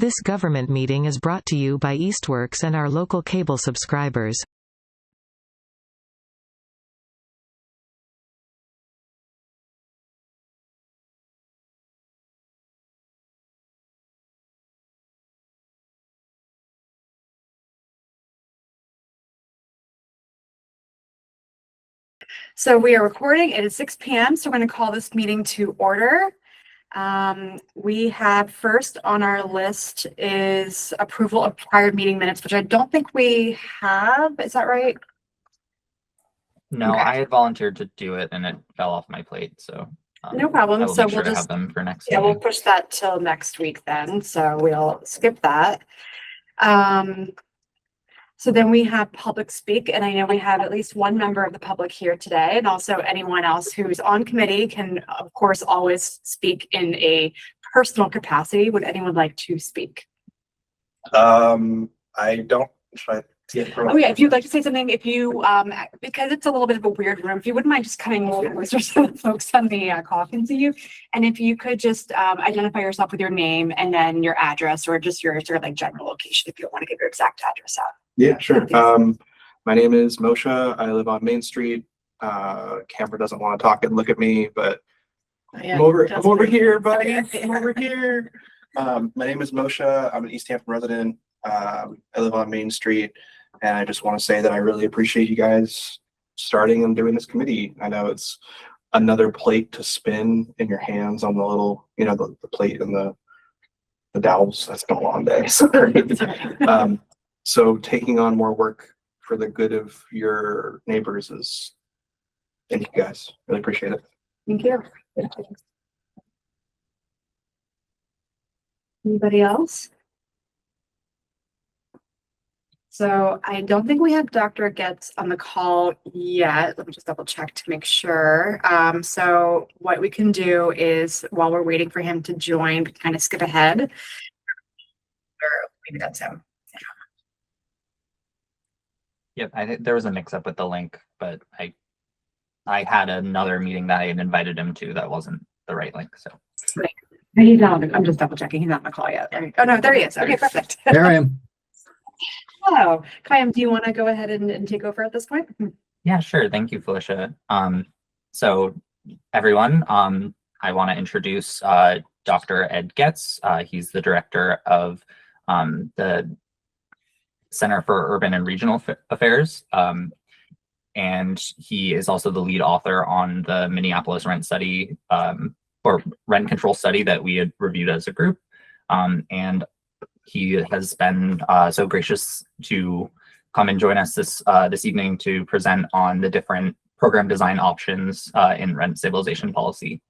This government meeting is brought to you by Eastworks and our local cable subscribers. So we are recording. It is 6 p.m. So we're going to call this meeting to order. We have first on our list is approval of prior meeting minutes, which I don't think we have. Is that right? No, Okay. I had volunteered to do it and it fell off my plate. So No problem. I will So make sure we'll to just have them for next we'll meeting. push that till next week then. So we'll skip that. So then we have public speak, and I know we have at least one member of the public here today, and also anyone else who's on committee can, of course, always speak in a personal capacity. Would anyone like to speak? I don't. Should I? Oh yeah, if you'd like to say something, if you, because it's a little bit of a weird room, if you wouldn't mind just coming closer so the folks on the call can see you. And if you could just identify yourself with your name and then your address, or just your sort of like general location if you don't want to give your exact address out. Yeah, sure. My name is Moshe. I live on Main Street. Camera doesn't want to talk and look at me, but I'm over here, buddy. I'm over here. My name is Moshe. I'm an Easthampton resident. I live on Main Street, and I just want to say that I really appreciate you guys starting and doing this committee. I know it's another plate to spin in your hands on the little, the plate and the dowels. That's been a long day. Sorry. So taking on more work for the good of your neighbors is, thank you guys. Really appreciate it. Thank you. Anybody else? So I don't think we have Dr. Getz on the call yet. Let me just double check to make sure. So what we can do is, while we're waiting for him to join, we kind of skip ahead. Or maybe that's him. Yep, I think there was a mix-up with the link, but I had another meeting that I had invited him to that wasn't the right link. So Right. He's not. I'm just double checking. He's not on the call yet. Right. Oh no, there he is. Okay, perfect. There I am. Hello, Kayam. Do you want to go ahead and take over at this point? yeah, sure. Thank you, Felicia. So everyone, I want to introduce Dr. Ed Getz. He's the director of the Center for Urban and Regional Affairs. And he is also the lead author on the Minneapolis rent study or rent control study that we had reviewed as a group. And he has been so gracious to come and join us this evening to present on the different program design options in rent stabilization policy.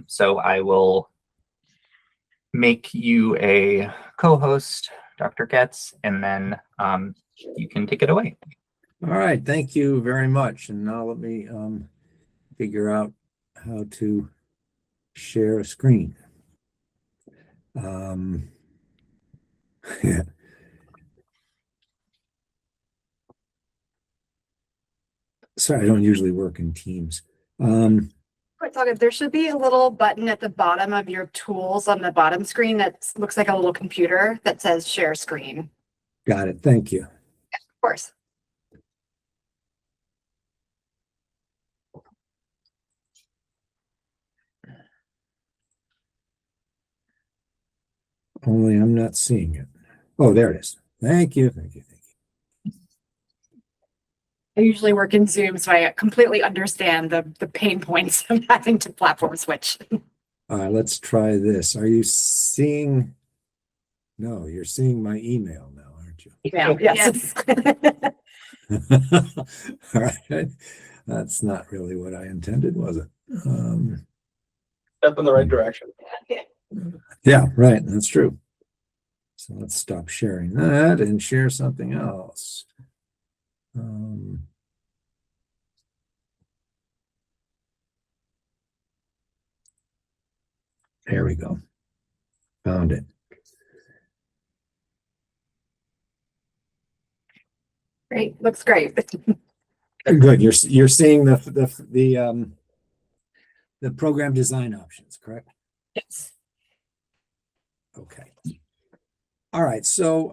So I will make you a co-host, Dr. Getz, and then you can take it away. All right, thank you very much. And now let me figure out how to share a screen. Yeah. Sorry, I don't usually work in Teams. There should be a little button at the bottom of your tools on the bottom screen that looks like a little computer that says share screen. Got it. Thank you. Yeah, of course. Only I'm not seeing it. Oh, there it is. Thank you. Thank you. Thank you. I usually work in Zoom, so I completely understand the pain points of having to platform switch. All right, let's try this. Are you seeing? No, you're seeing my email now, aren't you? Yeah, yes. All right. That's not really what I intended, was it? Step in the right direction. Yeah, right. That's true. So let's stop sharing that and share something else. There we go. Found it. Great. Looks great. Good. You're seeing the program design options, correct? Yes. Okay. All right, so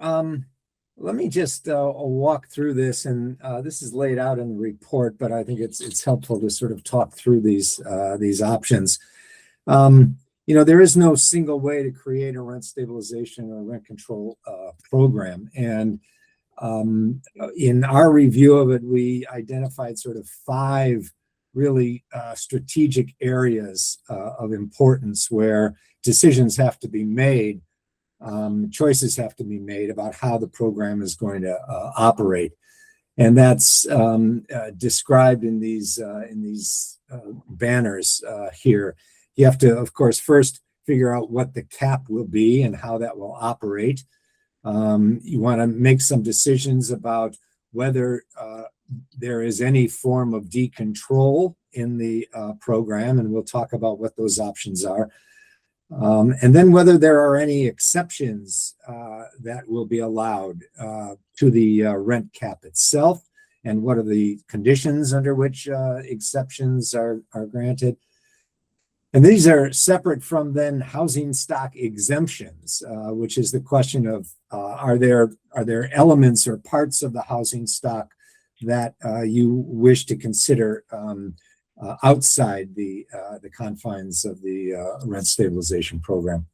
let me just walk through this, and this is laid out in the report, but I think it's helpful to sort of talk through these options. There is no single way to create a rent stabilization or rent control program, and in our review of it, we identified sort of 5 really strategic areas of importance where decisions have to be made. Choices have to be made about how the program is going to operate, and that's described in these banners here. You have to, of course, first figure out what the cap will be and how that will operate. You want to make some decisions about whether there is any form of decontrol in the program, and we'll talk about what those options are. And then whether there are any exceptions that will be allowed to the rent cap itself, and what are the conditions under which exceptions are granted. And these are separate from then housing stock exemptions, which is the question of are there elements or parts of the housing stock that you wish to consider outside the confines of the rent stabilization program.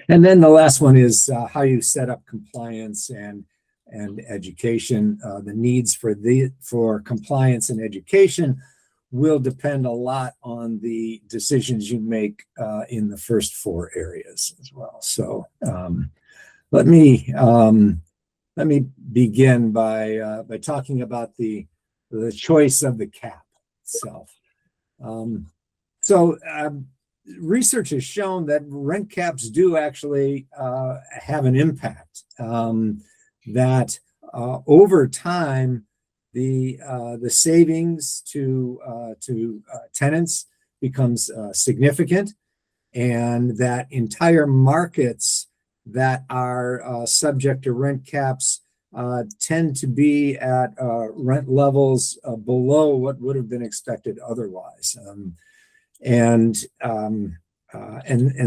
And then the last one is how you set up compliance and education. The needs for compliance and education will depend a lot on the decisions you make in the first 4 areas as well. So let me begin by talking about the choice of the cap itself. Research has shown that rent caps do actually have an impact, that over time the savings to tenants becomes significant, and that entire markets that are subject to rent caps tend to be at rent levels below what would have been expected otherwise.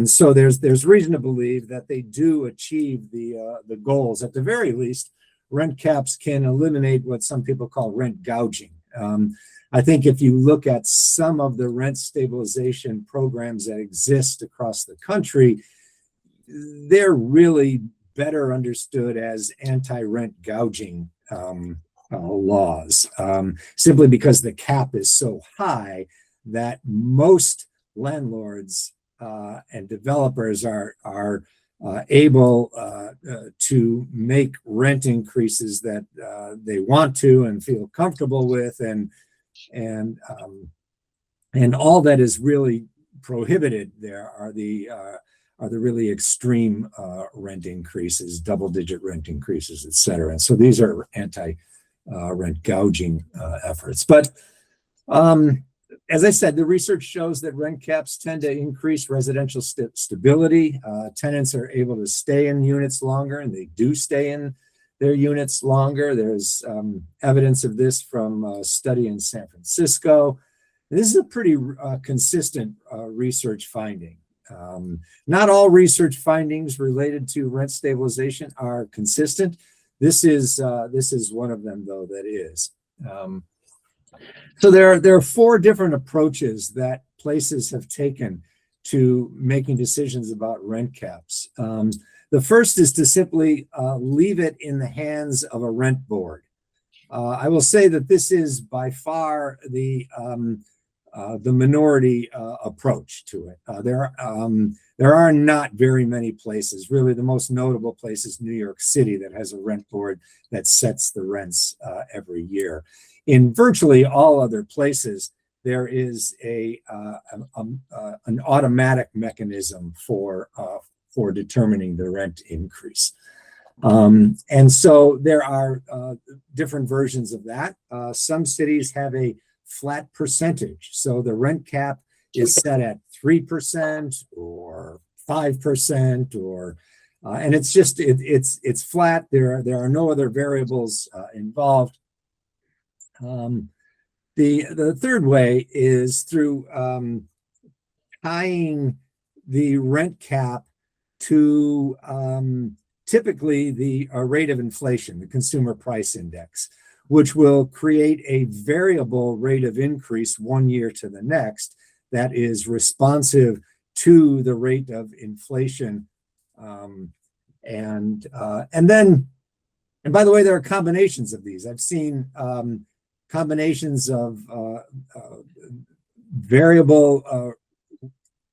So there's reason to believe that they do achieve the goals. At the very least, rent caps can eliminate what some people call rent gouging. I think if you look at some of the rent stabilization programs that exist across the country, they're really better understood as anti-rent gouging laws, simply because the cap is so high that most landlords and developers are able to make rent increases that they want to and feel comfortable with, and all that is really prohibited there are the really extreme rent increases, double-digit rent increases, et cetera. And so these are anti-rent gouging efforts. But as I said, the research shows that rent caps tend to increase residential stability. Tenants are able to stay in units longer, and they do stay in their units longer. There's evidence of this from a study in San Francisco. This is a pretty consistent research finding. Not all research findings related to rent stabilization are consistent. This is one of them, though, that is. So there are 4 different approaches that places have taken to making decisions about rent caps. The first is to simply leave it in the hands of a rent board. I will say that this is by far the minority approach to it. There are not very many places. Really, the most notable place is New York City, that has a rent board that sets the rents every year. In virtually all other places, there is an automatic mechanism for determining the rent increase. And so there are different versions of that. Some cities have a flat percentage. So the rent cap is set at 3% or 5%, or and it's just it's flat. There are no other variables involved. The third way is through tying the rent cap to typically the rate of inflation, the consumer price index, which will create a variable rate of increase 1 year to the next that is responsive to the rate of inflation. And by the way, there are combinations of these. I've seen combinations of variable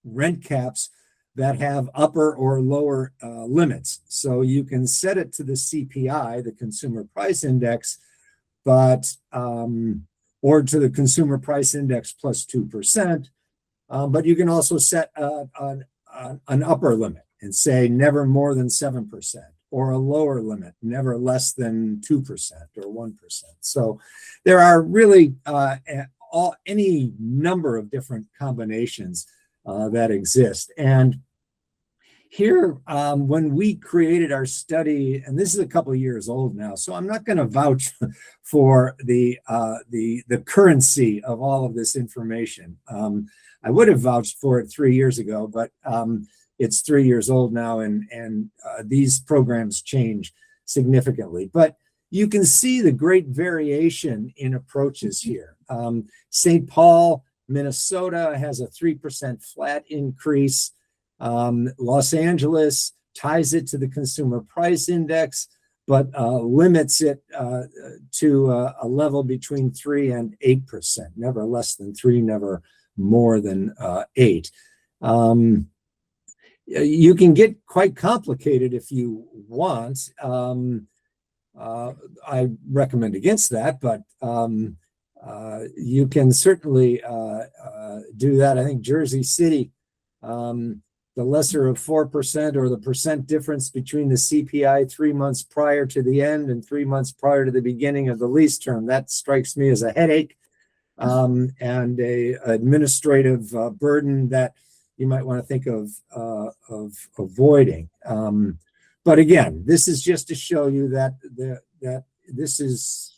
rent caps that have upper or lower limits. So you can set it to the CPI, the Consumer Price Index, but or to the Consumer Price Index plus 2%. But you can also set an upper limit and say never more than 7%, or a lower limit, never less than 2% or 1%. So there are really any number of different combinations that exist. And here, when we created our study, and this is a couple of years old now, so I'm not going to vouch for the currency of all of this information. I would have vouched for it 3 years ago, but it's 3 years old now, and these programs change significantly. But you can see the great variation in approaches here. St. Paul, Minnesota has a 3% flat increase. Los Angeles ties it to the Consumer Price Index, but limits it to a level between 3 and 8%, never less than 3, never more than 8. You can get quite complicated if you want. I recommend against that, but you can certainly do that. I think Jersey City, the lesser of 4%, or the percent difference between the CPI 3 months prior to the end and 3 months prior to the beginning of the lease term, that strikes me as a headache and a administrative burden that you might want to think of avoiding. But again, this is just to show you that this is,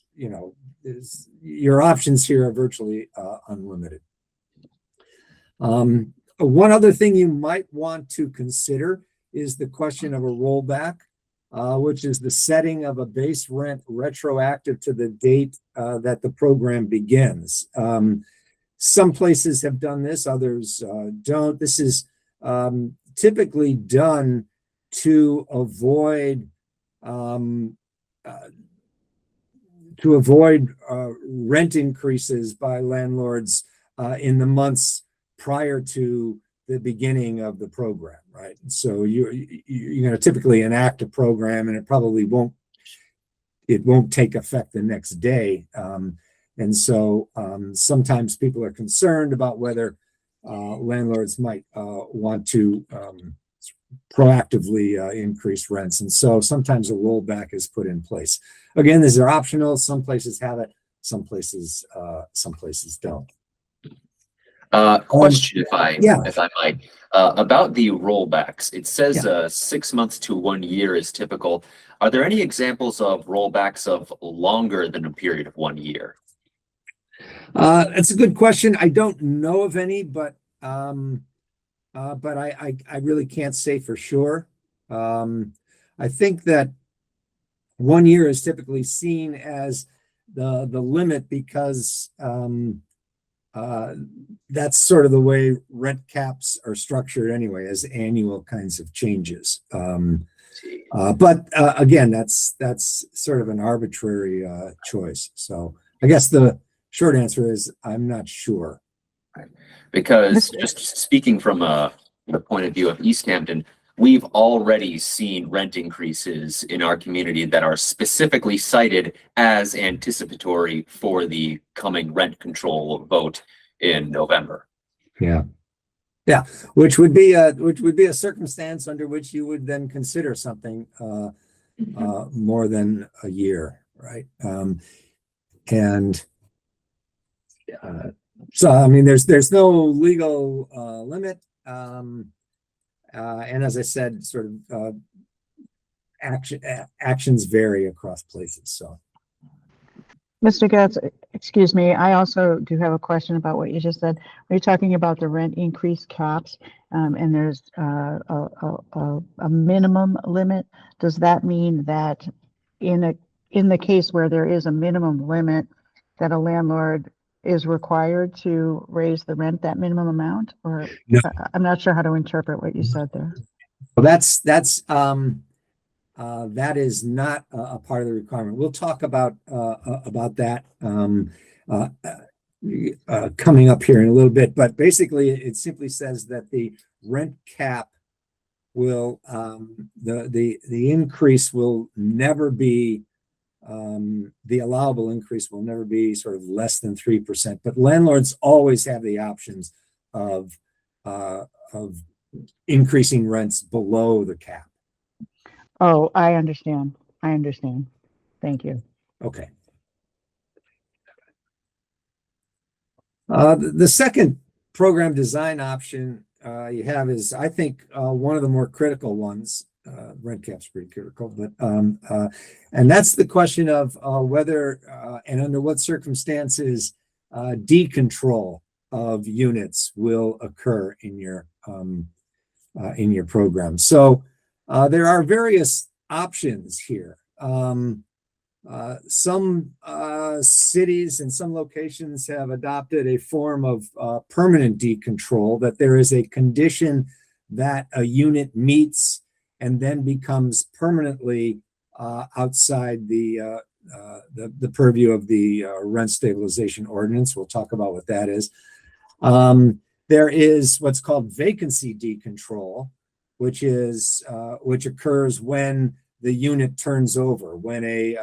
your options here are virtually unlimited. One other thing you might want to consider is the question of a rollback, which is the setting of a base rent retroactive to the date that the program begins. Some places have done this, others don't. This is typically done to avoid rent increases by landlords in the months prior to the beginning of the program, right? So you're going to typically enact a program, and it probably won't take effect the next day. And so sometimes people are concerned about whether landlords might want to proactively increase rents. And so sometimes a rollback is put in place. Again, these are optional. Some places have it, some places don't. Question, if I might, about the rollbacks. It says 6 months to 1 year is typical. Are there any examples of rollbacks of longer than a period of 1 year? That's a good question. I don't know of any, but I really can't say for sure. I think that 1 year is typically seen as the limit because that's sort of the way rent caps are structured anyway, as annual kinds of changes. But again, that's sort of an arbitrary choice. So I guess the short answer is I'm not sure. Right. Because just speaking from the point of view of Easthampton, we've already seen rent increases in our community that are specifically cited as anticipatory for the coming rent control vote in November. Yeah, which would be a circumstance under which you would then consider something more than a year, right? So I mean, there's no legal limit. And as I said, sort of actions vary across places. So Mr. Getz, excuse me, I also do have a question about what you just said. Are you talking about the rent increase caps, and there's a minimum limit? Does that mean that in the case where there is a minimum limit, that a landlord is required to raise the rent that minimum amount? Or No. I'm not sure how to interpret what you said there. Well, that is not a part of the requirement. We'll talk about that coming up here in a little bit. But basically, it simply says that the rent cap will the increase will never be the allowable increase will never be sort of less than 3%. But landlords always have the options of increasing rents below the cap. Oh, I understand. I understand. Thank you. Okay. The second program design option you have is, I think, one of the more critical ones. Rent cap's pretty critical, but and that's the question of whether and under what circumstances decontrol of units will occur in your program. So there are various options here. Some cities and some locations have adopted a form of permanent decontrol, that there is a condition that a unit meets and then becomes permanently outside the purview of the rent stabilization ordinance. We'll talk about what that is. There is what's called vacancy decontrol, which occurs when the unit turns over, when a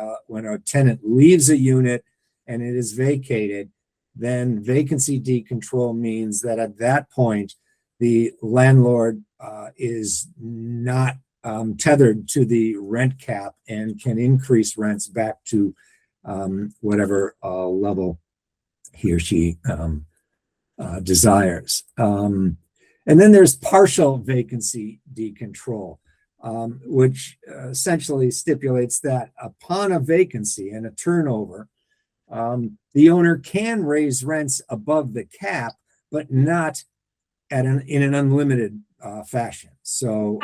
tenant leaves a unit and it is vacated. Then vacancy decontrol means that at that point the landlord is not tethered to the rent cap and can increase rents back to whatever level he or she desires. And then there's partial vacancy decontrol, which essentially stipulates that upon a vacancy and a turnover, the owner can raise rents above the cap, but not in an unlimited fashion. So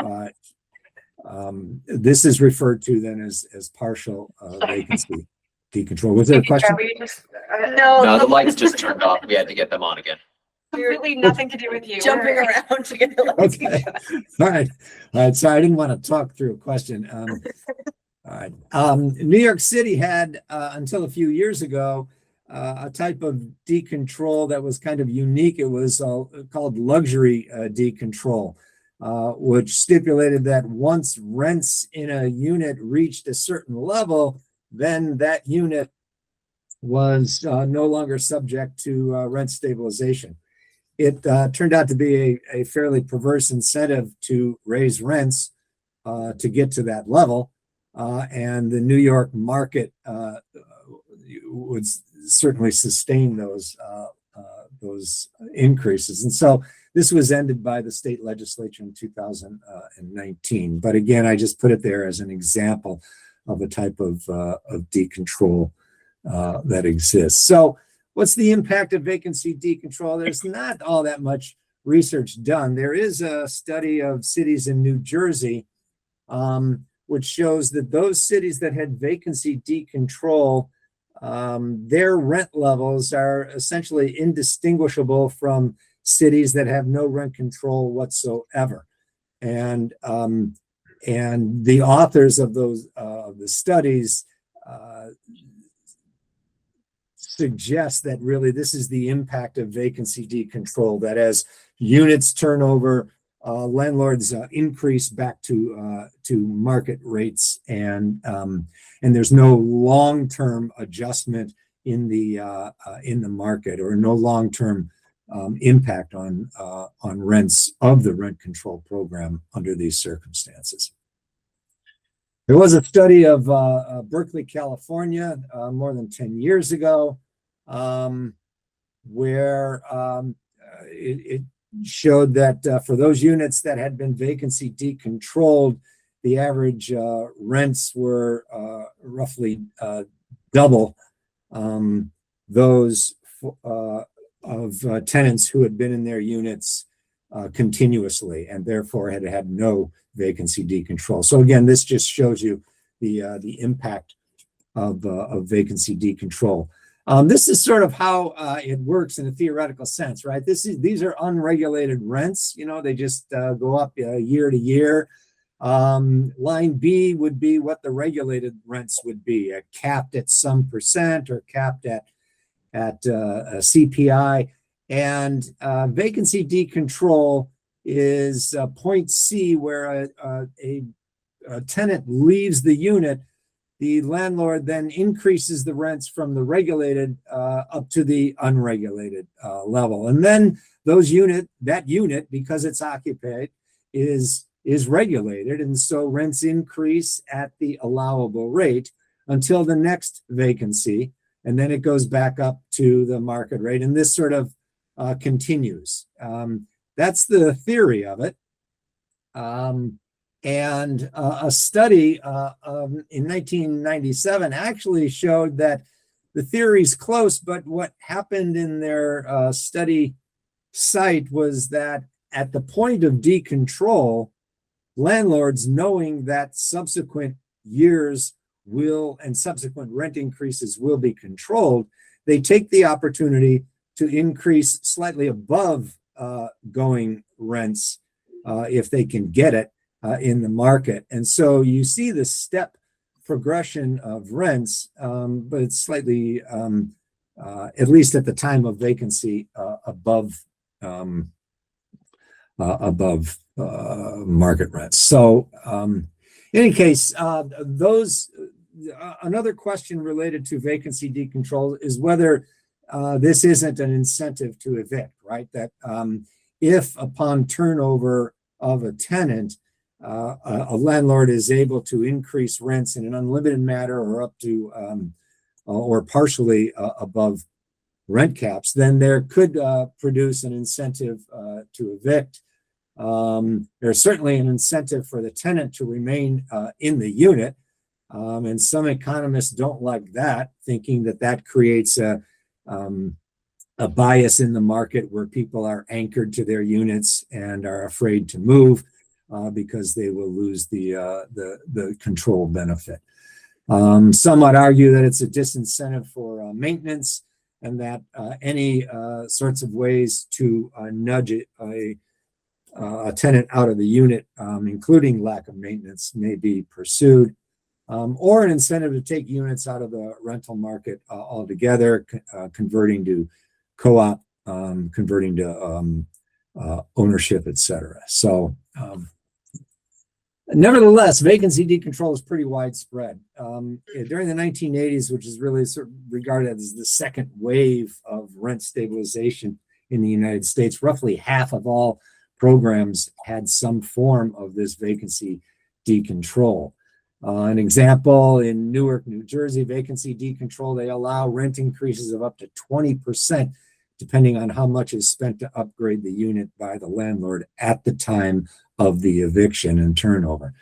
this is referred to then as partial vacancy decontrol. Was there a question? No, the lights just turned off. We had to get them on again. Completely nothing to do with you. Jumping around to get the lights. Okay. All right. So I didn't want to talk through a question. All right. New York City had, until a few years ago, a type of decontrol that was kind of unique. It was called luxury decontrol, which stipulated that once rents in a unit reached a certain level, then that unit was no longer subject to rent stabilization. It turned out to be a fairly perverse incentive to raise rents to get to that level. And the New York market would certainly sustain those increases. And so this was ended by the state legislature in 2019. But again, I just put it there as an example of a type of decontrol that exists. So what's the impact of vacancy decontrol? There's not all that much research done. There is a study of cities in New Jersey, which shows that those cities that had vacancy decontrol, their rent levels are essentially indistinguishable from cities that have no rent control whatsoever. And the authors of those the studies suggest that really this is the impact of vacancy decontrol, that as units turn over, landlords increase back to market rates, and there's no long-term adjustment in the market, or no long-term impact on rents of the rent control program under these circumstances. There was a study of Berkeley, California, more than 10 years ago, where it showed that for those units that had been vacancy decontrolled, the average rents were roughly double those of tenants who had been in their units continuously and therefore had had no vacancy decontrol. So again, this just shows you the impact of vacancy decontrol. This is sort of how it works in a theoretical sense, right? These are unregulated rents. You know, they just go up year to year. Line B would be what the regulated rents would be, capped at some percent or capped at a CPI. And vacancy decontrol is point C, where a tenant leaves the unit. The landlord then increases the rents from the regulated up to the unregulated level. And then that unit, because it's occupied, is regulated. And so rents increase at the allowable rate until the next vacancy. And then it goes back up to the market rate. And this sort of continues. That's the theory of it. And a study in 1997 actually showed that the theory's close, but what happened in their study site was that at the point of decontrol, landlords, knowing that subsequent years and subsequent rent increases will be controlled, they take the opportunity to increase slightly above going rents if they can get it in the market. And so you see the step progression of rents, but it's slightly, at least at the time of vacancy, above market rents. So in any case, another question related to vacancy decontrol is whether this isn't an incentive to evict, right? That if upon turnover of a tenant, a landlord is able to increase rents in an unlimited manner or up to or partially above rent caps, then there could produce an incentive to evict. There's certainly an incentive for the tenant to remain in the unit. And some economists don't like that, thinking that creates a bias in the market where people are anchored to their units and are afraid to move because they will lose the control benefit. Some might argue that it's a disincentive for maintenance, and that any sorts of ways to nudge a tenant out of the unit, including lack of maintenance, may be pursued. Or an incentive to take units out of the rental market altogether, converting to co-op, converting to ownership, etc. So nevertheless, vacancy decontrol is pretty widespread. During the 1980s, which is really sort of regarded as the second wave of rent stabilization in the United States, roughly half of all programs had some form of this vacancy decontrol. An example, in Newark, New Jersey, vacancy decontrol, they allow rent increases of up to 20%, depending on how much is spent to upgrade the unit by the landlord at the time of the eviction and turnover.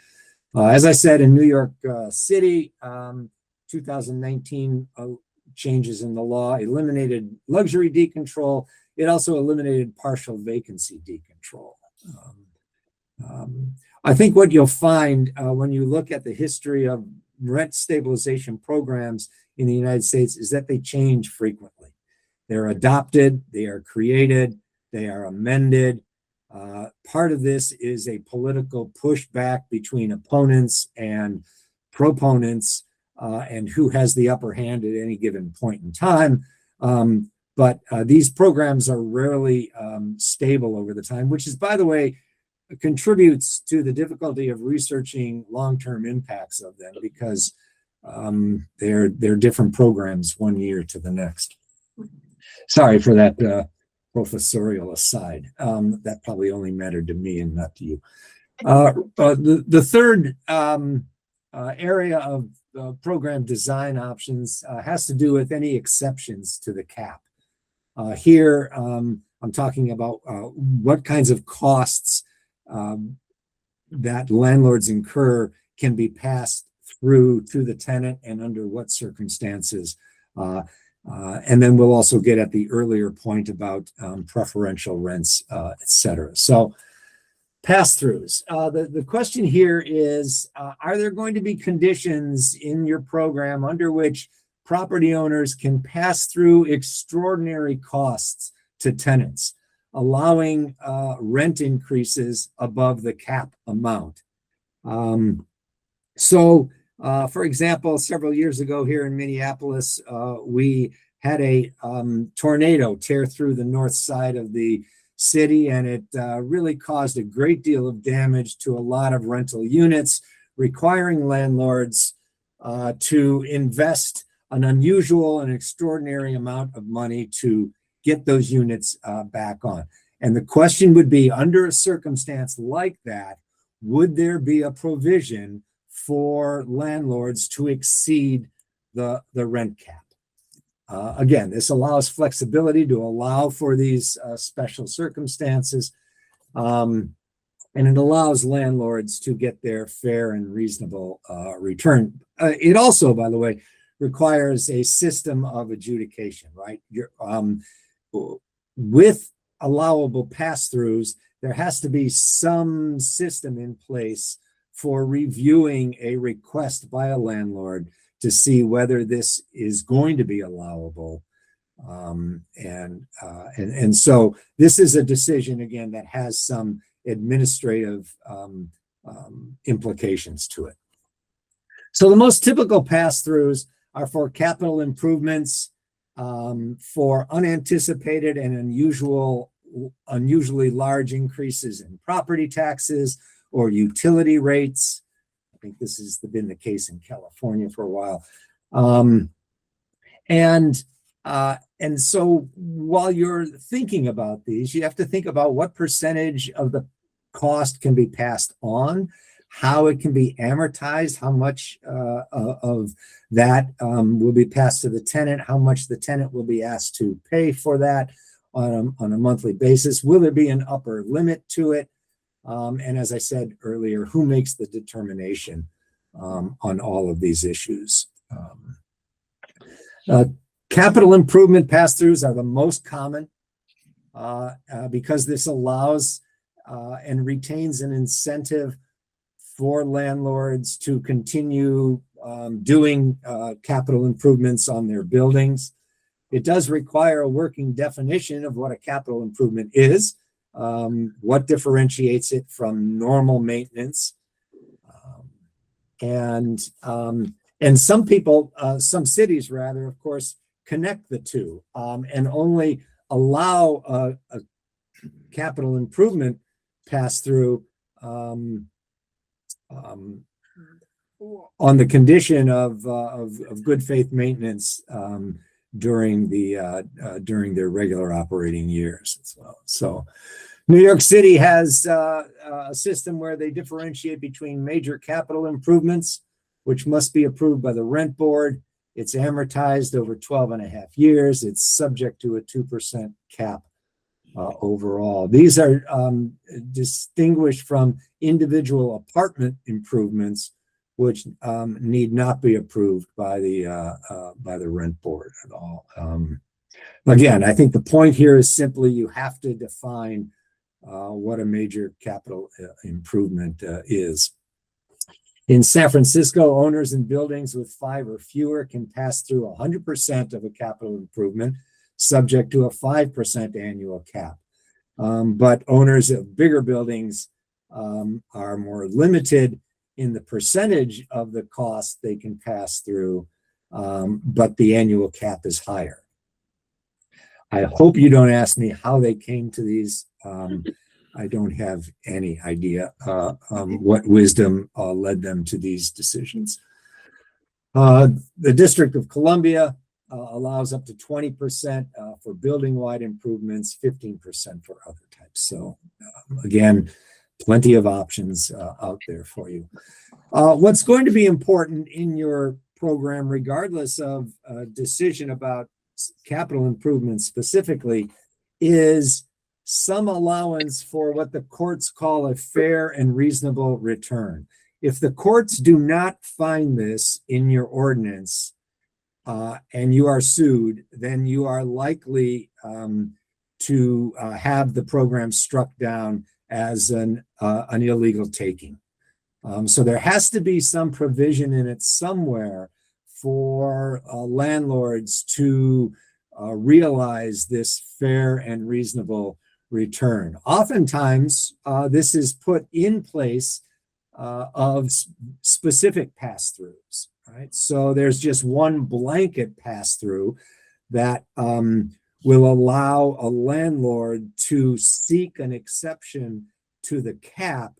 As I said, in New York City, 2019 changes in the law eliminated luxury decontrol. It also eliminated partial vacancy decontrol. I think what you'll find when you look at the history of rent stabilization programs in the United States is that they change frequently. They're adopted, they are created, they are amended. Part of this is a political pushback between opponents and proponents and who has the upper hand at any given point in time. But these programs are rarely stable over the time, which is, by the way, contributes to the difficulty of researching long-term impacts of them, because they're different programs one year to the next. Sorry for that professorial aside. That probably only mattered to me and not to you. The third area of program design options has to do with any exceptions to the cap. Here, I'm talking about what kinds of costs that landlords incur can be passed through to the tenant, and under what circumstances And then we'll also get at the earlier point about preferential rents, et cetera. So pass-throughs. The question here is, are there going to be conditions in your program under which property owners can pass through extraordinary costs to tenants, allowing rent increases above the cap amount? For example, several years ago here in Minneapolis, we had a tornado tear through the north side of the city, and it really caused a great deal of damage to a lot of rental units, requiring landlords to invest an unusual and extraordinary amount of money to get those units back on. And the question would be, under a circumstance like that, would there be a provision for landlords to exceed the rent cap? Again, this allows flexibility to allow for these special circumstances, and it allows landlords to get their fair and reasonable return. It also, by the way, requires a system of adjudication, right? With allowable pass-throughs, there has to be some system in place for reviewing a request by a landlord to see whether this is going to be allowable. And so this is a decision, again, that has some administrative implications to it. So the most typical pass-throughs are for capital improvements, for unanticipated and unusually large increases in property taxes or utility rates. I think this has been the case in California for a while. And so while you're thinking about these, you have to think about what percentage of the cost can be passed on, how it can be amortized, how much of that will be passed to the tenant, how much the tenant will be asked to pay for that on a monthly basis. Will there be an upper limit to it? And as I said earlier, who makes the determination on all of these issues? Capital improvement pass-throughs are the most common because this allows and retains an incentive for landlords to continue doing capital improvements on their buildings. It does require a working definition of what a capital improvement is, what differentiates it from normal maintenance. And some people, some cities rather, of course, connect the two and only allow a capital improvement pass-through on the condition of good faith maintenance during their regular operating years as well. So New York City has a system where they differentiate between major capital improvements, which must be approved by the rent board. It's amortized over 12 and a half years. It's subject to a 2% cap overall. These are distinguished from individual apartment improvements, which need not be approved by the rent board at all. Again, I think the point here is simply you have to define what a major capital improvement is. In San Francisco, owners in buildings with 5 or fewer can pass through 100% of a capital improvement, subject to a 5% annual cap. But owners of bigger buildings are more limited in the percentage of the cost they can pass through, but the annual cap is higher. I hope you don't ask me how they came to these. I don't have any idea what wisdom led them to these decisions. The District of Columbia allows up to 20% for building-wide improvements, 15% for other types. So again, plenty of options out there for you. What's going to be important in your program, regardless of a decision about capital improvements specifically, is some allowance for what the courts call a fair and reasonable return. If the courts do not find this in your ordinance, and you are sued, then you are likely to have the program struck down as an illegal taking. So there has to be some provision in it somewhere for landlords to realize this fair and reasonable return. Oftentimes, this is put in place of specific pass-throughs, right? So there's just one blanket pass-through that will allow a landlord to seek an exception to the cap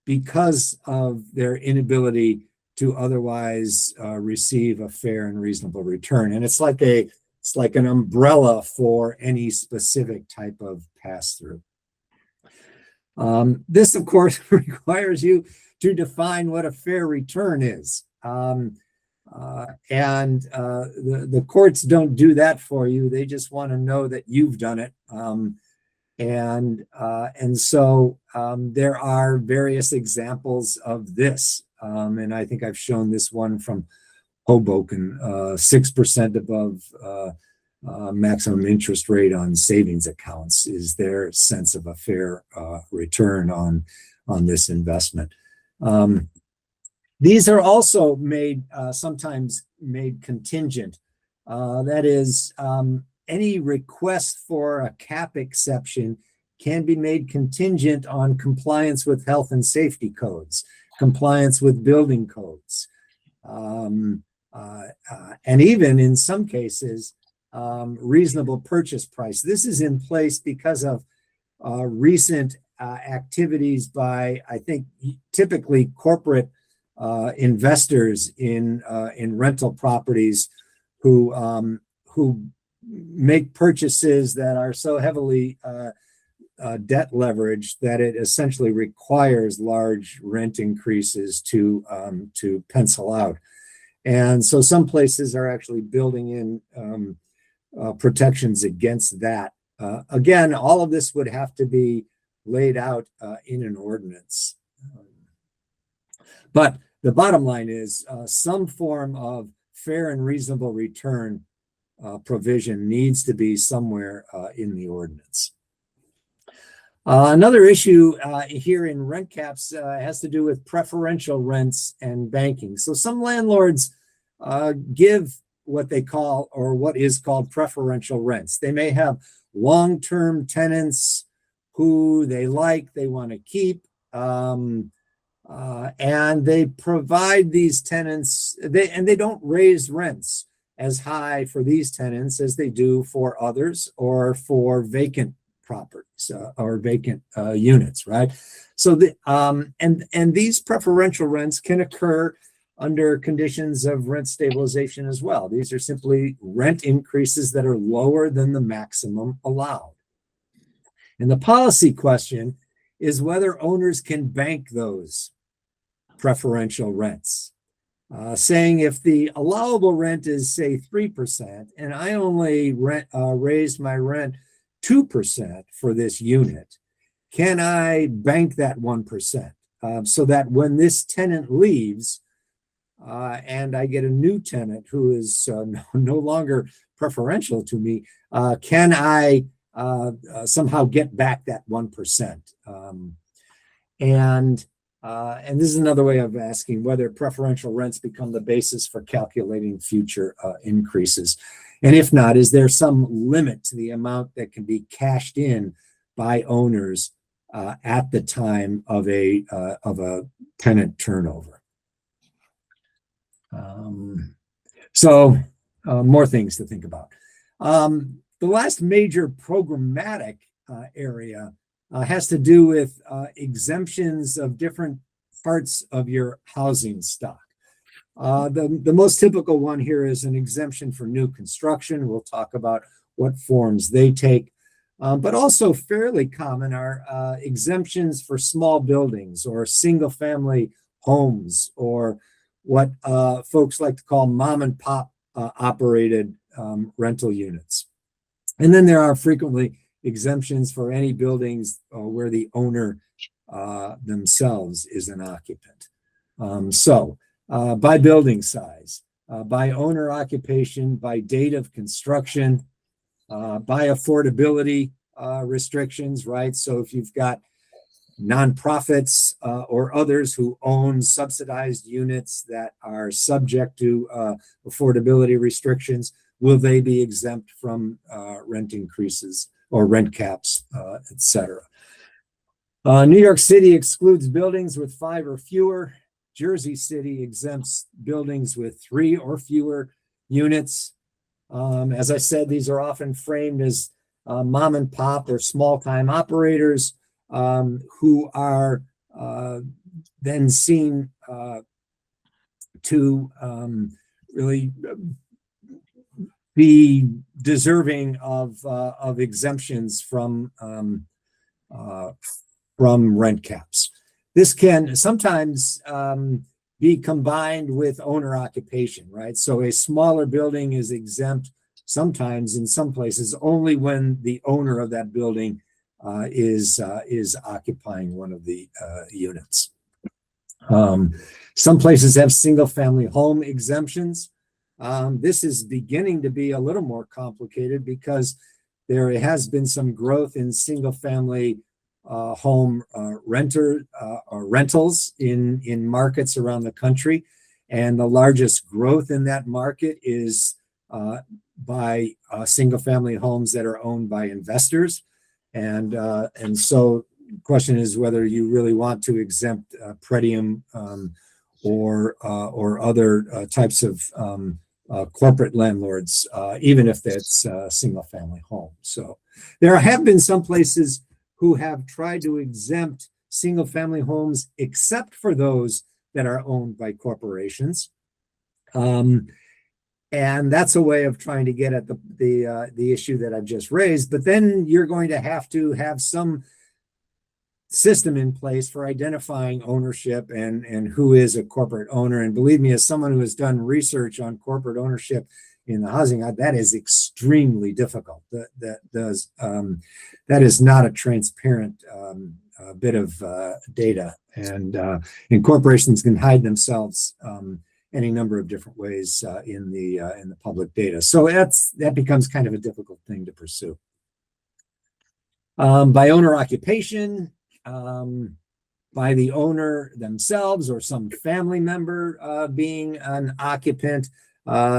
because of their inability to otherwise receive a fair and reasonable return. And it's like an umbrella for any specific type of pass-through. This, of course, requires you to define what a fair return is. The courts don't do that for you. They just want to know that you've done it. So there are various examples of this. And I think I've shown this one from Hoboken, 6% above maximum interest rate on savings accounts is their sense of a fair return on this investment. These are also sometimes made contingent. That is, any request for a cap exception can be made contingent on compliance with health and safety codes, compliance with building codes, and even in some cases, reasonable purchase price. This is in place because of recent activities by, I think, typically corporate investors in rental properties who make purchases that are so heavily debt leveraged that it essentially requires large rent increases to pencil out. And so some places are actually building in protections against that. Again, all of this would have to be laid out in an ordinance. But the bottom line is some form of fair and reasonable return provision needs to be somewhere in the ordinance. Another issue here in rent caps has to do with preferential rents and banking. So some landlords give what they call, or what is called, preferential rents. They may have long-term tenants who they want to keep, and they provide these tenants, they don't raise rents as high for these tenants as they do for others or for vacant properties or vacant units, right? So and these preferential rents can occur under conditions of rent stabilization as well. These are simply rent increases that are lower than the maximum allowed. And the policy question is whether owners can bank those preferential rents. Saying if the allowable rent is, say, 3%, and I only raised my rent 2% for this unit, can I bank that 1% so that when this tenant leaves and I get a new tenant who is no longer preferential to me, can I somehow get back that 1%? And this is another way of asking whether preferential rents become the basis for calculating future increases. And if not, is there some limit to the amount that can be cashed in by owners at the time of a tenant turnover? More things to think about. The last major programmatic area has to do with exemptions of different parts of your housing stock. The most typical one here is an exemption for new construction. We'll talk about what forms they take, but also fairly common are exemptions for small buildings or single-family homes, or what folks like to call mom and pop operated rental units. And then there are frequently exemptions for any buildings where the owner themselves is an occupant. By building size, by owner occupation, by date of construction, by affordability restrictions, right? So if you've got nonprofits or others who own subsidized units that are subject to affordability restrictions, will they be exempt from rent increases or rent caps, et cetera? New York City excludes buildings with 5 or fewer. Jersey City exempts buildings with 3 or fewer units. As I said, these are often framed as mom and pop or small time operators who are then seen to really be deserving of exemptions from rent caps. This can sometimes be combined with owner occupation, right? So a smaller building is exempt sometimes in some places only when the owner of that building is occupying one of the units. Some places have single family home exemptions. This is beginning to be a little more complicated because there has been some growth in single family home rentals in markets around the country. And the largest growth in that market is by single family homes that are owned by investors. And so the question is whether you really want to exempt Pretium or other types of corporate landlords, even if that's single family home. So there have been some places who have tried to exempt single family homes except for those that are owned by corporations. And that's a way of trying to get at the issue that I've just raised. But then you're going to have some system in place for identifying ownership and who is a corporate owner. And believe me, as someone who has done research on corporate ownership in the housing, that is extremely difficult. That is not a transparent bit of data, and corporations can hide themselves any number of different ways in the public data. So that becomes kind of a difficult thing to pursue. By owner occupation, by the owner themselves or some family member being an occupant.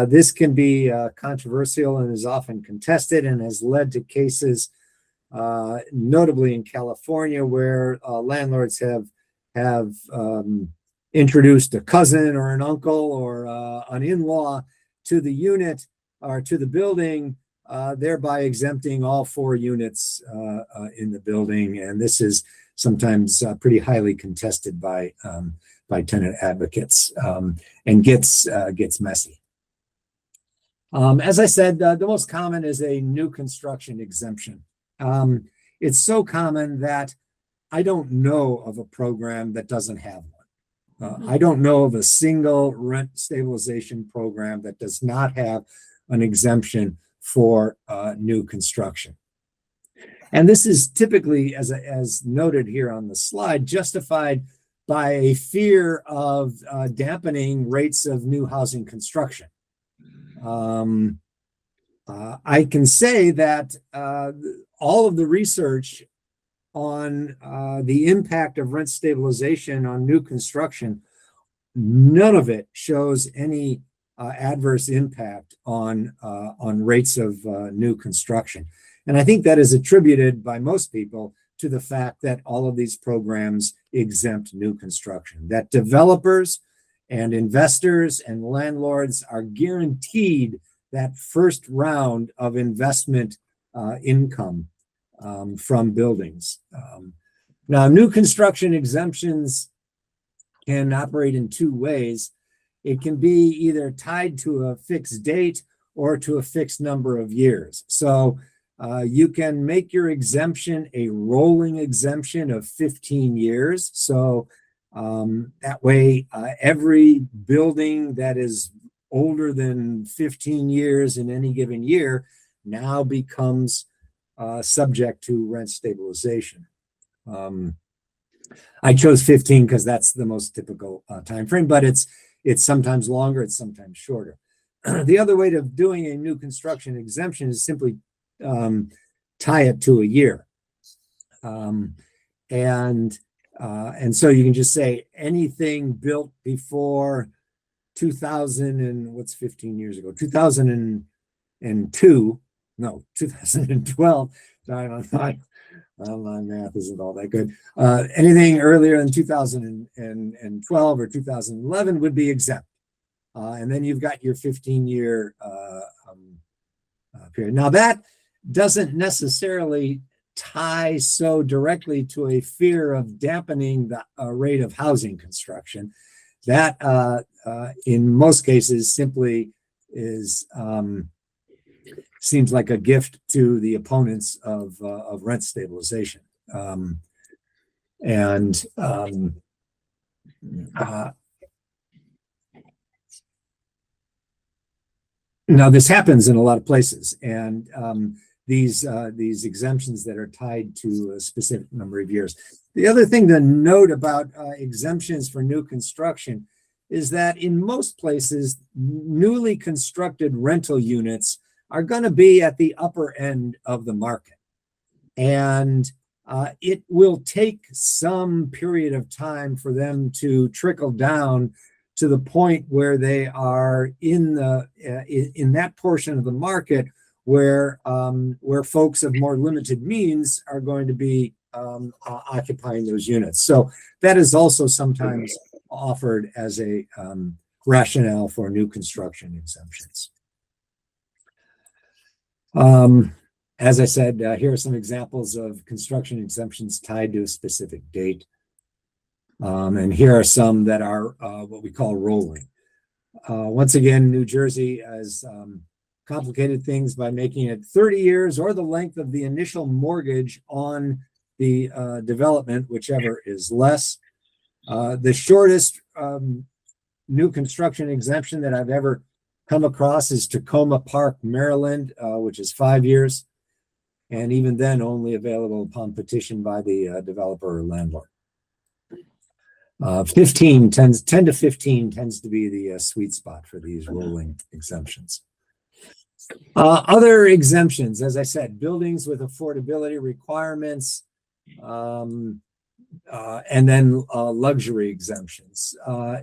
This can be controversial and is often contested and has led to cases, notably in California, where landlords have introduced a cousin or an uncle or an in-law to the unit or to the building, thereby exempting all 4 units in the building. And this is sometimes pretty highly contested by tenant advocates and gets messy. As I said, the most common is a new construction exemption. It's so common that I don't know of a program that doesn't have one. I don't know of a single rent stabilization program that does not have an exemption for new construction. And this is typically, as noted here on the slide, justified by a fear of dampening rates of new housing construction. I can say that all of the research on the impact of rent stabilization on new construction, none of it shows any adverse impact on rates of new construction. And I think that is attributed by most people to the fact that all of these programs exempt new construction, that developers and investors and landlords are guaranteed that first round of investment income from buildings. Now, new construction exemptions can operate in 2 ways. It can be either tied to a fixed date or to a fixed number of years. So you can make your exemption a rolling exemption of 15 years. So that way, every building that is older than 15 years in any given year now becomes subject to rent stabilization. I chose 15 because that's the most typical time frame, but it's It's sometimes longer, it's sometimes shorter. The other way of doing a new construction exemption is simply tie it to a year. And so you can just say anything built before 2000 and what's 15 years ago, 2002, no, 2012. My math isn't all that good. Anything earlier than 2012 or 2011 would be exempt. And then you've got your 15-year period. Now that doesn't necessarily tie so directly to a fear of dampening the rate of housing construction. That in most cases simply is seems like a gift to the opponents of rent stabilization. Now this happens in a lot of places, and these exemptions that are tied to a specific number of years. The other thing to note about exemptions for new construction is that in most places, newly constructed rental units are going to be at the upper end of the market. And it will take some period of time for them to trickle down to the point where they are in that portion of the market where folks of more limited means are going to be occupying those units. So that is also sometimes offered as a rationale for new construction exemptions. As I said, here are some examples of construction exemptions tied to a specific date. And here are some that are what we call rolling. Once again, New Jersey has complicated things by making it 30 years or the length of the initial mortgage on the development, whichever is less. The shortest new construction exemption that I've ever come across is Tacoma Park, Maryland, which is 5 years. And even then only available upon petition by the developer or landlord. 10 to 15 tends to be the sweet spot for these rolling exemptions. Other exemptions, as I said, buildings with affordability requirements, and then luxury exemptions.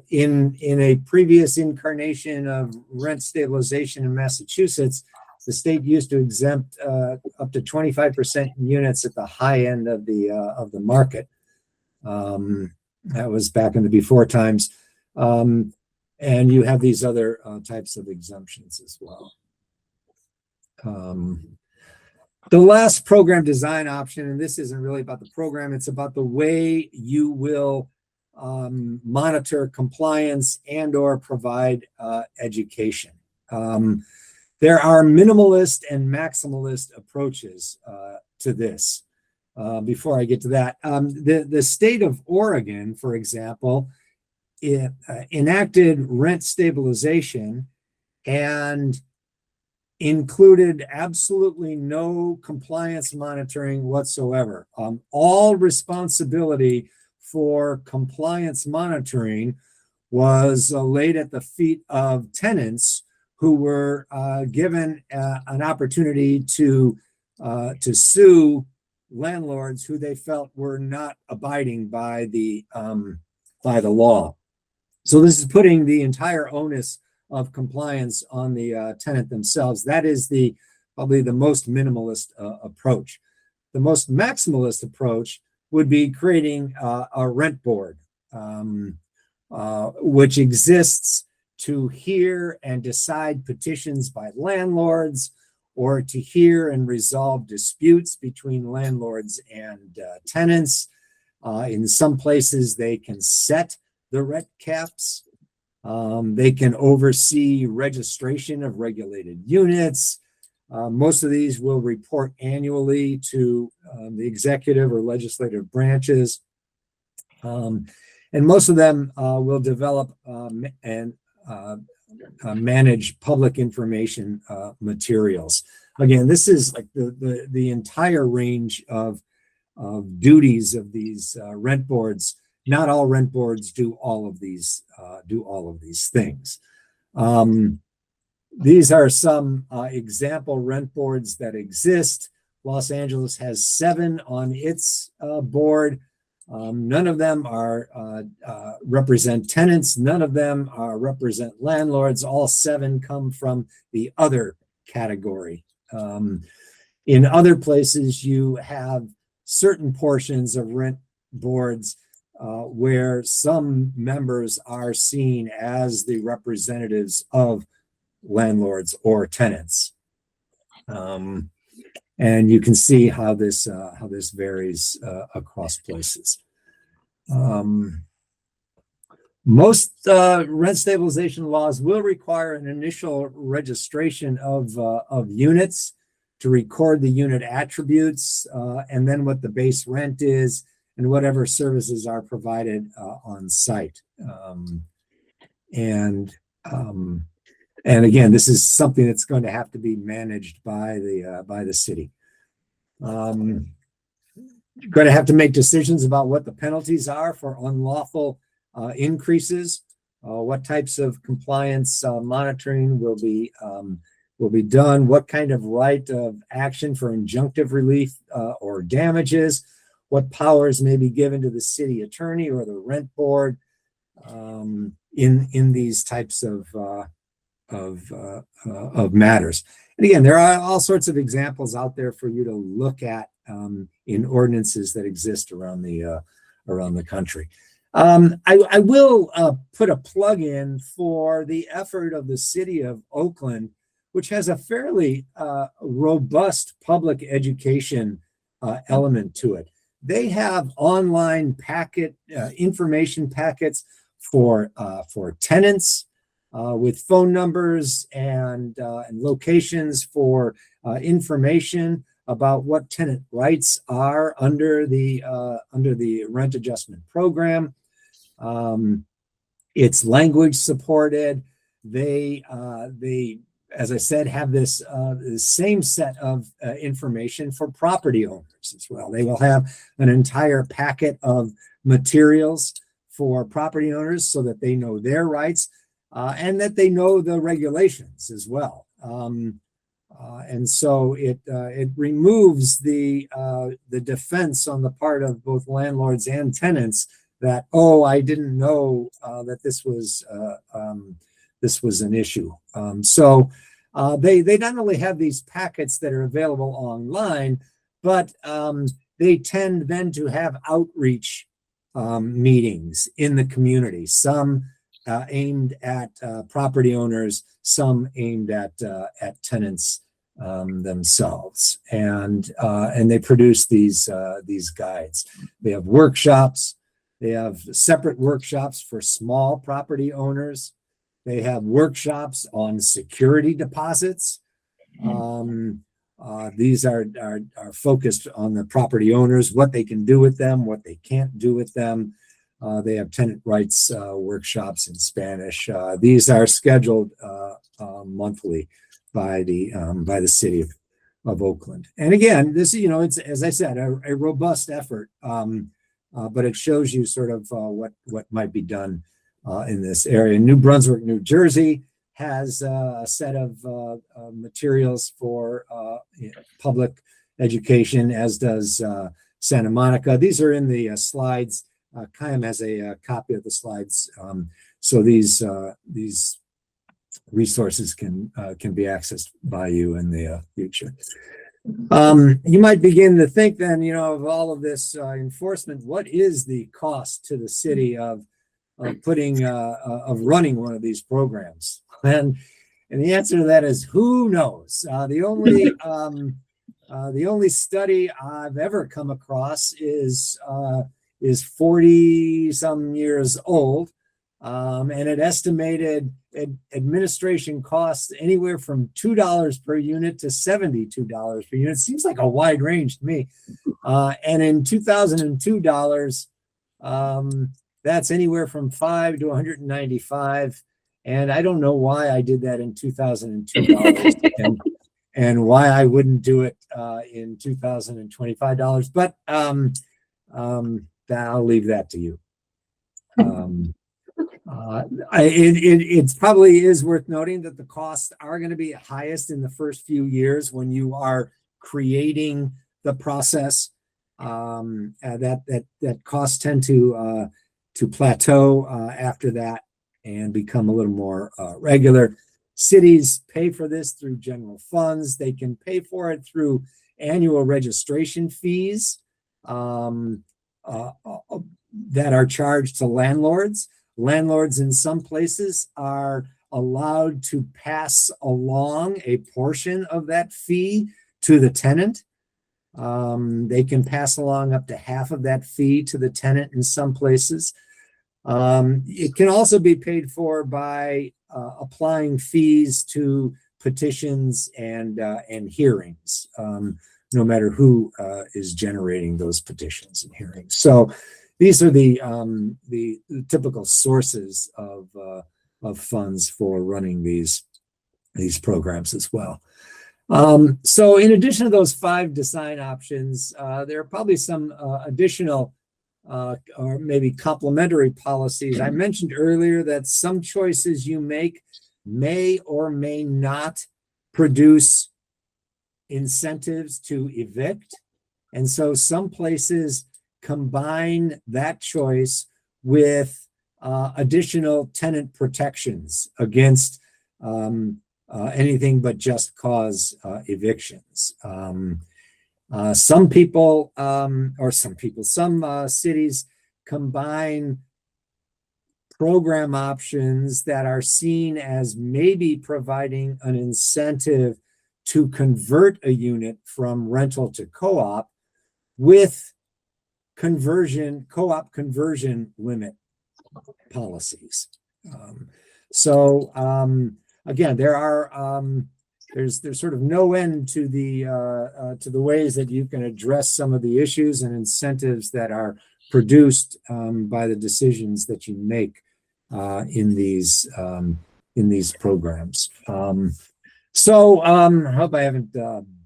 In a previous incarnation of rent stabilization in Massachusetts, the state used to exempt up to 25% units at the high end of the market. That was back in the before times. And you have these other types of exemptions as well. The last program design option, and this isn't really about the program, it's about the way you will monitor compliance and or provide education. There are minimalist and maximalist approaches to this. Before I get to that, the state of Oregon, for example, enacted rent stabilization and included absolutely no compliance monitoring whatsoever. All responsibility for compliance monitoring was laid at the feet of tenants who were given an opportunity to sue landlords who they felt were not abiding by the law. So this is putting the entire onus of compliance on the tenant themselves. That is probably the most minimalist approach. The most maximalist approach would be creating a rent board, which exists to hear and decide petitions by landlords, or to hear and resolve disputes between landlords and tenants. In some places, they can set the rent caps. They can oversee registration of regulated units. Most of these will report annually to the executive or legislative branches. And most of them will develop and manage public information materials. Again, this is like the entire range of duties of these rent boards not all rent boards do all of these things. These are some example rent boards that exist. Los Angeles has 7 on its board. None of them are represent tenants. None of them represent landlords. All 7 come from the other category. In other places, you have certain portions of rent boards where some members are seen as the representatives of landlords or tenants. And you can see how this varies across places. Most rent stabilization laws will require an initial registration of units to record the unit attributes and then what the base rent is and whatever services are provided on site. And again, this is something that's going to have to be managed by the city. You're going to have to make decisions about what the penalties are for unlawful increases, what types of compliance monitoring will be done, what kind of right of action for injunctive relief or damages, what powers may be given to the city attorney or the rent board in these types of matters. And again, there are all sorts of examples out there for you to look at in ordinances that exist around the country. I will put a plug in for the effort of the city of Oakland, which has a fairly robust public education element to it. They have online information packets for tenants with phone numbers and locations for information about what tenant rights are under the rent adjustment program. It's language supported. They as I said, have this the same set of information for property owners as well. They will have an entire packet of materials for property owners so that they know their rights and that they know the regulations as well. And so it removes the defense on the part of both landlords and tenants that, oh, I didn't know that this was an issue. So they not only have these packets that are available online, but they tend then to have outreach meetings in the community, some aimed at property owners, some aimed at tenants themselves, and they produce these guides. They have workshops. They have separate workshops for small property owners. They have workshops on security deposits. These are focused on the property owners, what they can do with them, what they can't do with them. They have tenant rights workshops in Spanish. These are scheduled monthly by the city of Oakland. And again, this, it's, as I said, a robust effort, but it shows you sort of what might be done in this area. New Brunswick, New Jersey has a set of materials for public education, as does Santa Monica. These are in the slides. Chaim has a copy of the slides, so these resources can be accessed by you in the future. You might begin to think then, of all of this enforcement. What is the cost to the city of running one of these programs? And the answer to that is, who knows? The only study I've ever come across is 40 some years old, and it estimated administration costs anywhere from $2 per unit to $72 per unit. Seems like a wide range to me. And in 2002 dollars, that's anywhere from $5 to $195. And I don't know why I did that in 2002 dollars and why I wouldn't do it in 2025 dollars. But I'll leave that to you. It probably is worth noting that the costs are going to be highest in the first few years when you are creating the process. That costs tend to plateau after that and become a little more regular. Cities pay for this through general funds. They can pay for it through annual registration fees that are charged to landlords. Landlords in some places are allowed to pass along a portion of that fee to the tenant. They can pass along up to half of that fee to the tenant in some places. It can also be paid for by applying fees to petitions and hearings, no matter who is generating those petitions and hearings. So these are the typical sources of funds for running these programs as well. So in addition to those 5 design options, there are probably some additional or maybe complementary policies. I mentioned earlier that some choices you make may or may not produce incentives to evict. And so some places combine that choice with additional tenant protections against anything but just cause evictions. Some cities combine program options that are seen as maybe providing an incentive to convert a unit from rental to co-op with co-op conversion limit policies. Again, there's sort of no end to the ways that you can address some of the issues and incentives that are produced by the decisions that you make in these programs. I hope I haven't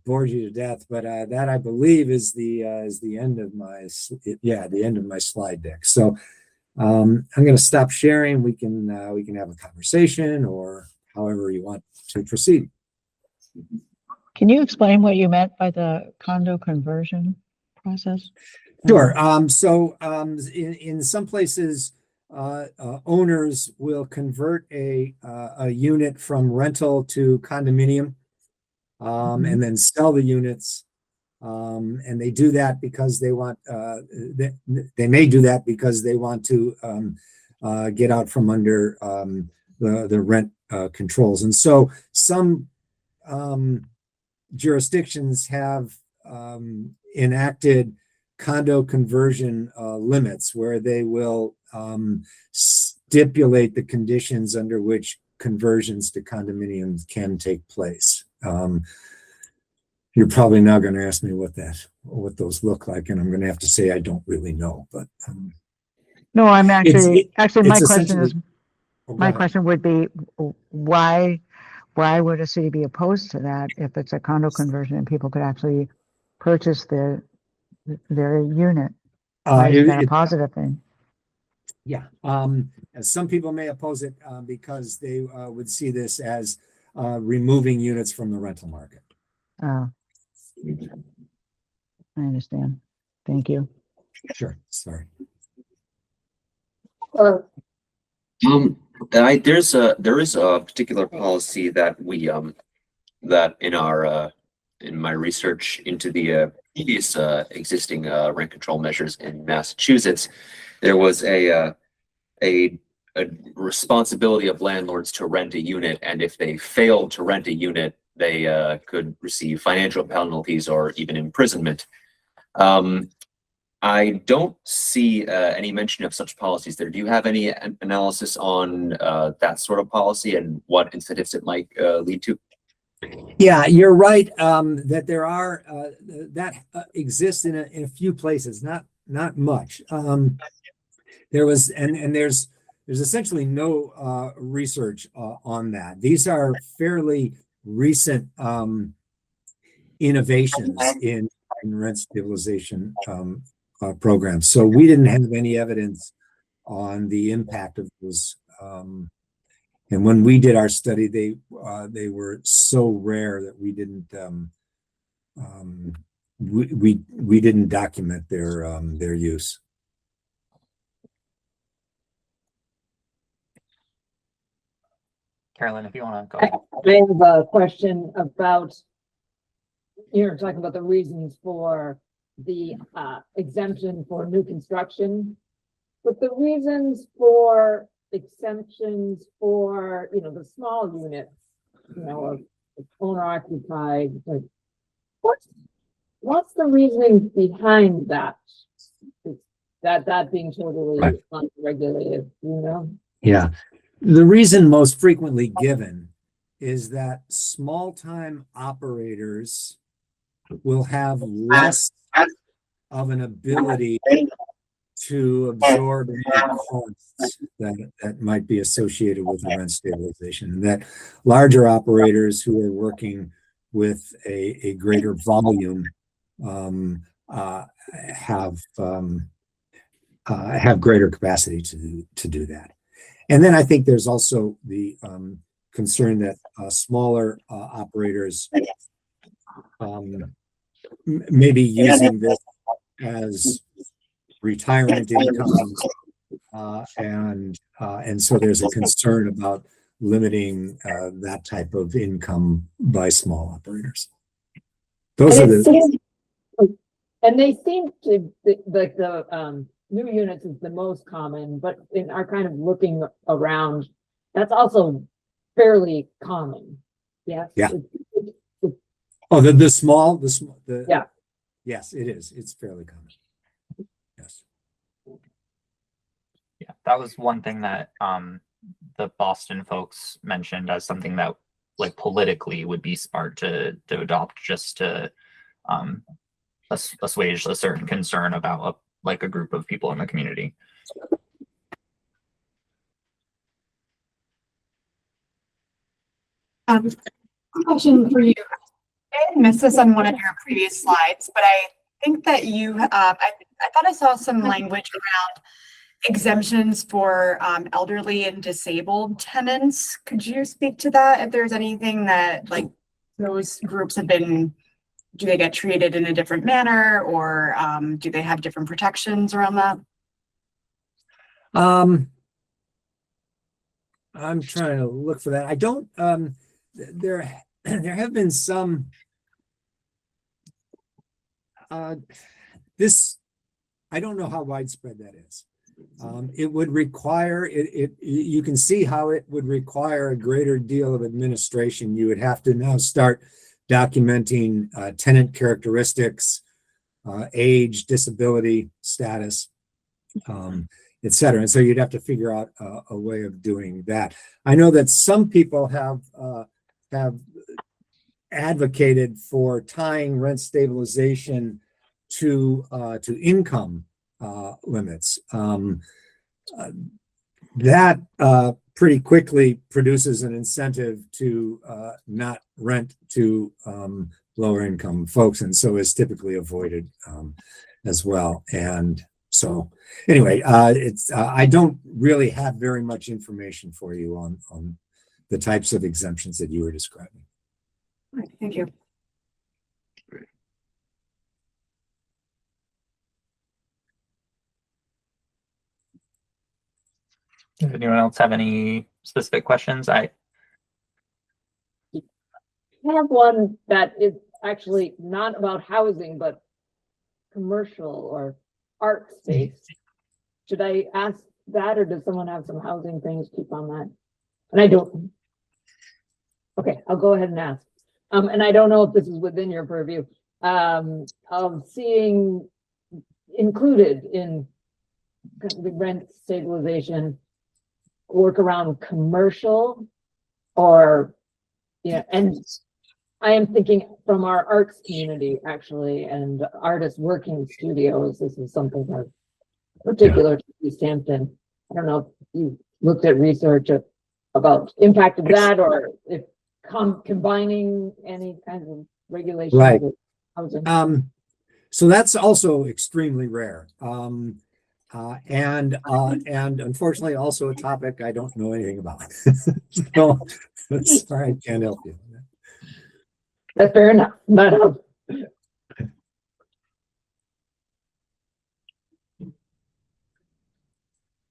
bored you to death, but that I believe is the end of my slide deck. So I'm going to stop sharing. We can have a conversation or however you want to proceed. Can you explain what you meant by the condo conversion process? Sure. In some places, owners will convert a unit from rental to condominium, and then sell the units. And they do that because they want. They may do that because they want to get out from under the rent controls. And so some jurisdictions have enacted condo conversion limits where they will stipulate the conditions under which conversions to condominiums can take place. You're probably now going to ask me what those look like, and I'm going to have to say I don't really know. But no, I'm actually my question question would be why would a city be opposed to that if it's a condo conversion and people could actually purchase their unit? Why is that a positive thing? Yeah, some people may oppose it because they would see this as removing units from the rental market. Oh, I understand. Thank you. Sure. Sorry. There is a particular policy that we that in my research into the previous existing rent control measures in Massachusetts, there was a responsibility of landlords to rent a unit, and if they failed to rent a unit, they could receive financial penalties or even imprisonment. I don't see any mention of such policies there. Do you have any analysis on that sort of policy and what incentives it might lead to? Yeah, you're right that there are that exists in a few places, not much. There was and there's essentially no research on that. These are fairly recent innovations in rent stabilization programs. So we didn't have any evidence on the impact of those. And when we did our study, they were so rare that we didn't we didn't document their use. Carolyn, if you want to go. I have a question about, you're talking about the reasons for the exemption for new construction, but the reasons for exemptions for, the small units, of owner occupied, like, what's the reasoning behind that? That being totally Right. unregulated, Yeah. The reason most frequently given is that small-time operators will have less of an ability to absorb any costs that might be associated with the rent stabilization, and that larger operators who are working with a greater volume have greater capacity to do that. And then I think there's also the concern that smaller operators may be using this as retirement income, and so there's a concern about limiting that type of income by small operators. Those are and they seem to, like the new units is the most common, but in our kind of looking around, that's also fairly common. Yes. Yeah. Oh, the small, yeah. Yes, it is. It's fairly common. Yes. Yeah, that was one thing that the Boston folks mentioned as something that, like, politically would be smart to adopt, just to assuage a certain concern about a group of people in the community. Question for you. I missed this on one of your previous slides, but I think that you, I thought I saw some language around exemptions for elderly and disabled tenants. Could you speak to that? If there's anything that, like, those groups have been, do they get treated in a different manner, or do they have different protections around that? I'm trying to look for that. I don't, there have been some, this, I don't know how widespread that is. It would require, you can see how it would require a greater deal of administration. You would have to now start documenting tenant characteristics, age, disability status, et cetera. And so you'd have to figure out a way of doing that. I know that some people have advocated for tying rent stabilization to income limits. That pretty quickly produces an incentive to not rent to lower income folks, and so is typically avoided as well. And so anyway, it's I don't really have very much information for you on the types of exemptions that you were describing. All right, thank you. Does anyone else have any specific questions? I have one that is actually not about housing, but commercial or art space. Should I ask that, or does someone have some housing things keep on that? And I don't. Okay, I'll go ahead and ask. And I don't know if this is within your purview, of seeing included in the rent stabilization work around commercial, or, and I am thinking from our arts community, actually, and artist working studios. This is something that's particular to Easthampton. I don't know if you looked at research about impact of that, or if combining any kinds of regulations Right. with housing. So that's also extremely rare. and unfortunately also a topic I don't know anything about. So sorry, I can't help you. That's fair enough. But,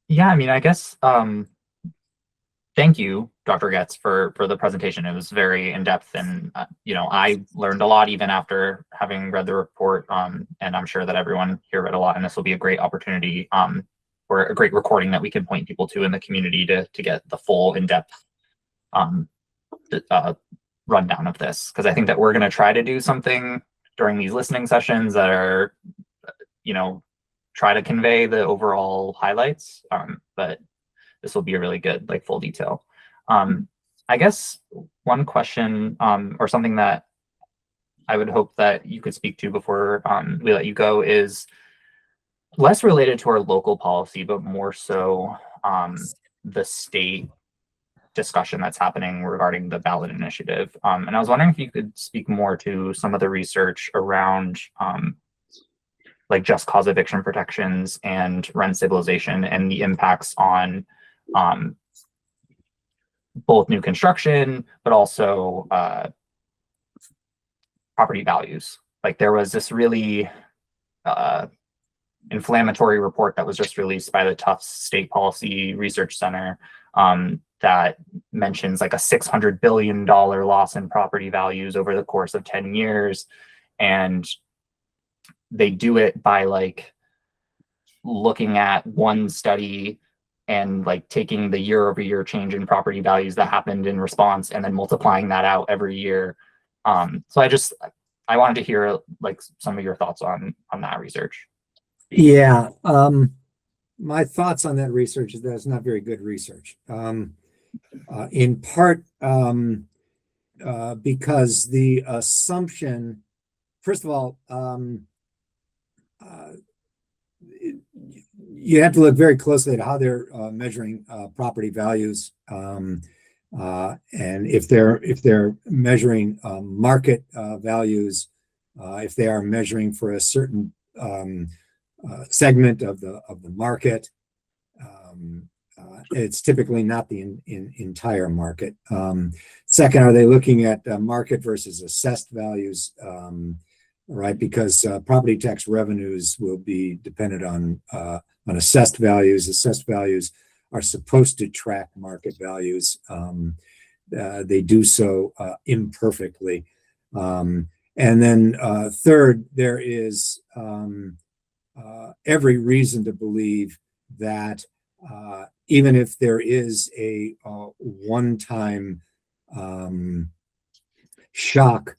Yeah, I mean, I guess, thank you, Dr. Getz, for the presentation. It was very in-depth, and I learned a lot even after having read the report, and I'm sure that everyone here read a lot, and this will be a great opportunity or a great recording that we can point people to in the community to get the full in-depth rundown of this, because I think that we're going to try to do something during these listening sessions that are, try to convey the overall highlights, but this will be a really good, like, full detail. I guess one question or something that I would hope that you could speak to before we let you go is less related to our local policy, but more so the state discussion that's happening regarding the ballot initiative. And I was wondering if you could speak more to some of the research around like just cause eviction protections and rent stabilization and the impacts on both new construction, but also property values. Like, there was this really inflammatory report that was just released by the Tufts State Policy Research Center that mentions like a $600 billion loss in property values over the course of 10 years. And they do it by like looking at one study and like taking the year-over-year change in property values that happened in response and then multiplying that out every year. So I wanted to hear like some of your thoughts on that research. Yeah, my thoughts on that research is that it's not very good research. In part because the assumption, first of all, you have to look very closely at how they're measuring property values, and if they're measuring market values, if they are measuring for a certain segment of the market, it's typically not the entire market. Second, are they looking at market versus assessed values? Right, because property tax revenues will be dependent on assessed values. Assessed values are supposed to track market values. They do so imperfectly. And then third, there is every reason to believe that even if there is a one-time shock,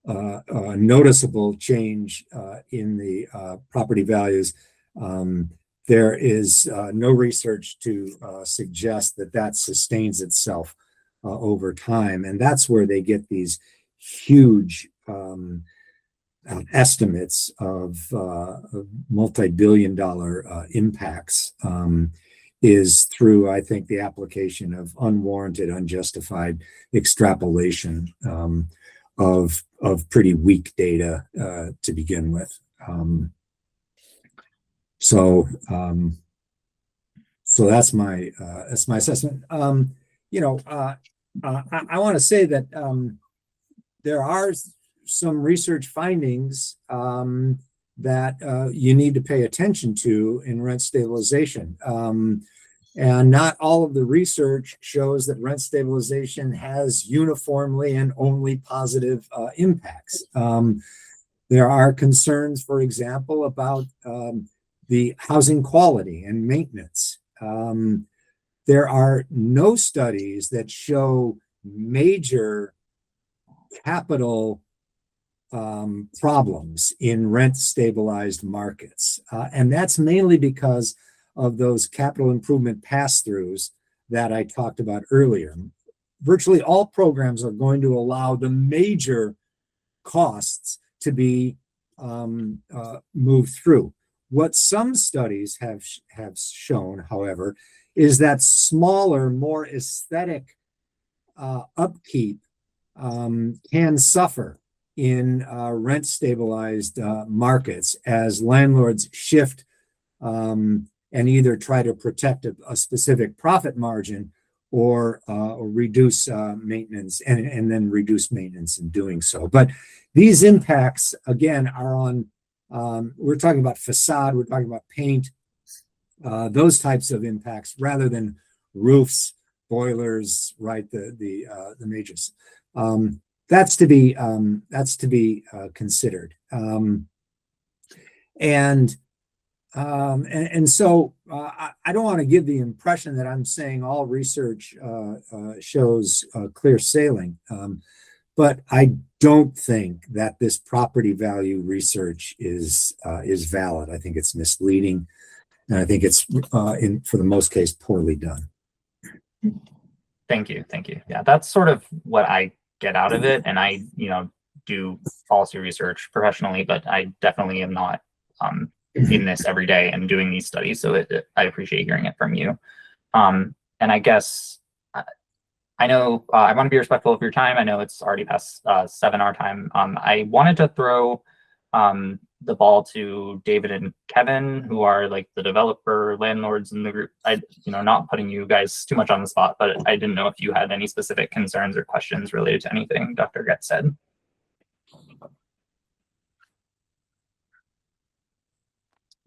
a noticeable change in the property values, there is no research to suggest that sustains itself over time. And that's where they get these huge estimates of multi-billion-dollar impacts, is through, I think, the application of unwarranted, unjustified extrapolation of pretty weak data to begin with. So that's my assessment. I want to say that there are some research findings that you need to pay attention to in rent stabilization. And not all of the research shows that rent stabilization has uniformly and only positive impacts. There are concerns, for example, about the housing quality and maintenance. There are no studies that show major capital problems in rent stabilized markets. And that's mainly because of those capital improvement pass-throughs that I talked about earlier. Virtually all programs are going to allow the major costs to be moved through. What some studies have shown, however, is that smaller, more aesthetic upkeep can suffer in rent stabilized markets as landlords shift and either try to protect a specific profit margin or reduce maintenance and then reduce maintenance in doing so. But these impacts, again, are on, we're talking about facade, we're talking about paint, those types of impacts rather than roofs, boilers, right? The majors. That's to be considered. And so I don't want to give the impression that I'm saying all research shows clear sailing, but I don't think that this property value research is valid. I think it's misleading, and I think it's for the most case poorly done. Thank you. Yeah, that's sort of what I get out of it, and I do policy research professionally, but I definitely am not in this every day and doing these studies, so I appreciate hearing it from you. And I guess I know I want to be respectful of your time. I know it's already past 7 our time. I wanted to throw the ball to David and Kevin, who are like the developer landlords in the group. Not putting you guys too much on the spot, but I didn't know if you had any specific concerns or questions related to anything Dr. Getz said.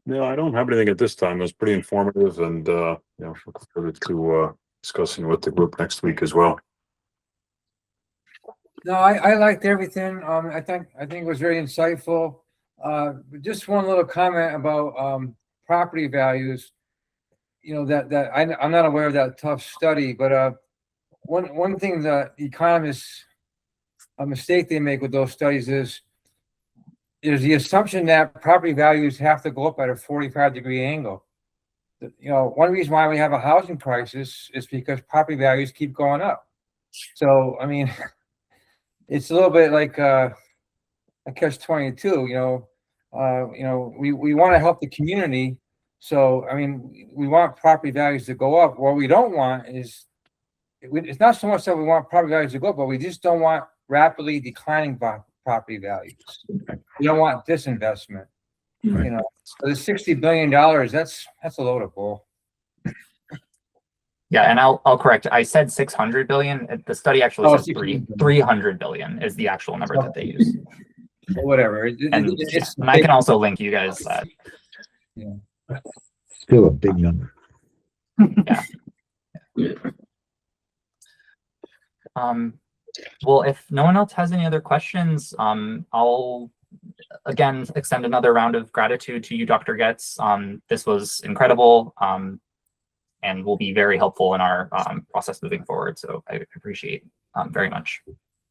No, I don't have anything at this time. It was pretty informative, and look forward to discussing with the group next week as well. No, I liked everything. I think it was very insightful. Just one little comment about property values. That I'm not aware of that tough study, but one thing that economists, a mistake they make with those studies is the assumption that property values have to go up at a 45-degree angle. One reason why we have a housing crisis is because property values keep going up. So, I mean, it's a little bit like a catch-22. We want to help the community. So, I mean, we want property values to go up. What we don't want is, it's not so much that we want property values to go up, but we just don't want rapidly declining property values. We don't want disinvestment. Right. So the $60 billion, that's a load of bull. Yeah, and I'll correct. I said 600 billion. The study actually says 300 billion is the actual number that they use. Whatever. And I can also link you guys that. Yeah. Still a big number. Yeah. Well, if no one else has any other questions, I'll again extend another round of gratitude to you, Dr. Getz. This was incredible, and will be very helpful in our process moving forward. So I appreciate very much.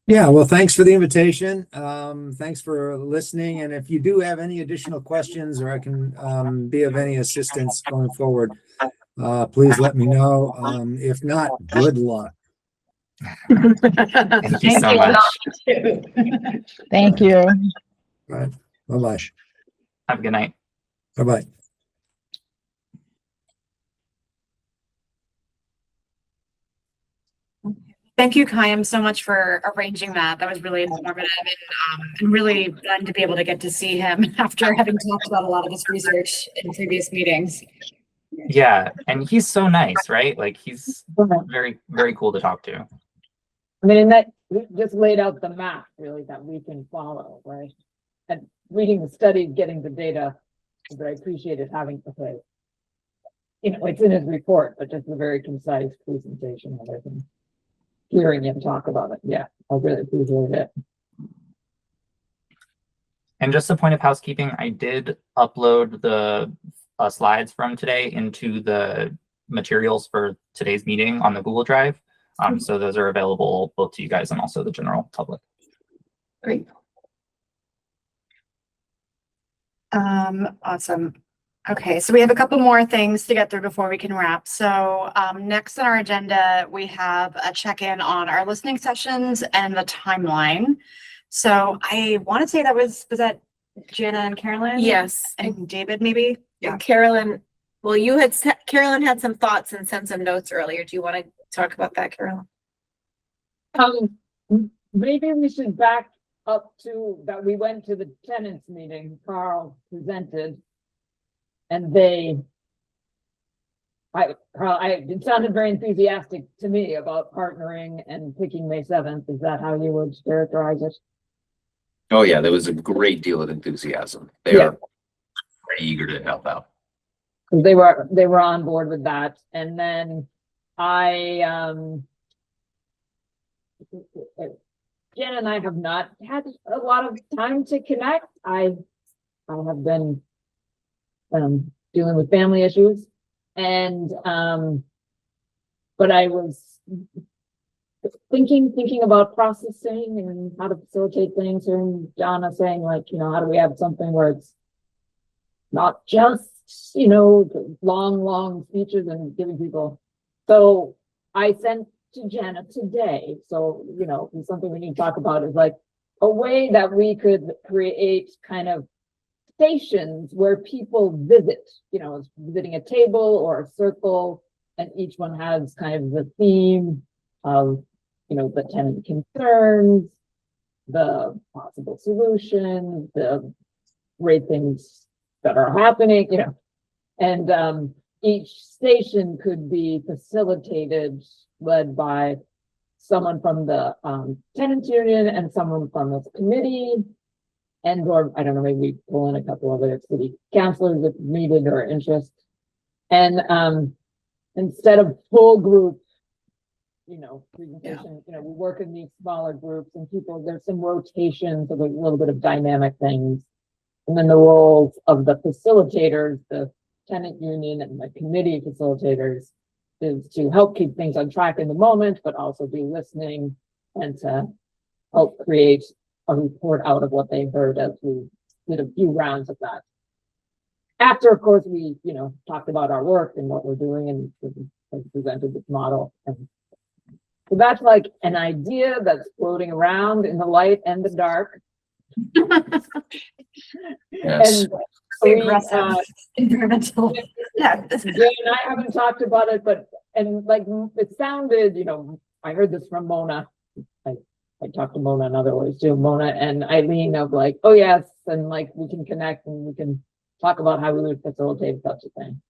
Yeah, well, thanks for the invitation. Thanks for listening. And if you do have any additional questions, or I can be of any assistance going forward, please let me know. If not, good luck. Thank you so much. Thank you. All right. Bye-bye. Have a good night. Bye-bye. Thank you, Chaim, so much for arranging that. That was really informative, and really fun to be able to get to see him after having talked about a lot of his research in previous meetings. Yeah, and he's so nice, right? Like, he's very, very cool to talk to. I mean, and that just laid out the map really that we can follow, right? And reading the study, getting the data, I appreciated having it's in his report, but just a very concise presentation of it and hearing him talk about it. Yeah, I really appreciate it. And just a point of housekeeping, I did upload the slides from today into the materials for today's meeting on the Google Drive. So those are available both to you guys and also the general public. Great. Awesome. Okay, so we have a couple more things to get through before we can wrap. So next on our agenda, we have a check-in on our listening sessions and the timeline. So I want to say was that Jana and Carolyn? Yes. And David, maybe? Yeah. Carolyn, well, Carolyn had some thoughts and sent some notes earlier. Do you want to talk about that, Carolyn? Maybe we should back up to that. We went to the tenants meeting, Carl presented, and they it sounded very enthusiastic to me about partnering and picking May 7th. Is that how you would characterize it? Oh, yeah, there was a great deal of enthusiasm. They Yeah. are very eager to help out. Because they were on board with that. And then Jen and I have not had a lot of time to connect. I have been dealing with family issues, and but I was thinking about processing and how to facilitate things. And Donna saying, like, how do we have something where it's not just long speeches and giving people. So I sent to Jenna today. So, something we need to talk about is like a way that we could create kind of stations where people visit, visiting a table or a circle, and each one has kind of the theme of, the tenant concerns, the possible solutions, the great things that are happening, and each station could be facilitated, led by someone from the tenants union and someone from the committee, or I don't know, maybe we pull in a couple of other city councilors if needed or interest. And instead of full group, presentation, we work in these smaller groups, and there's some rotations of a little bit of dynamic things. And then the roles of the facilitators, the tenant union and the committee facilitators, is to help keep things on track in the moment, but also be listening and to help create a report out of what they heard as we did a few rounds of that. After, of course, we, talked about our work and what we're doing and presented this model. And so that's like an idea that's floating around in the light and the dark. Yes. And Aggressive, environmental. Jay and I haven't talked about it, it sounded, I heard this from Mona. I talked to Mona in other ways too, Mona and Eileen, of like, oh yes, and like we can connect and we can talk about how we would facilitate such a thing.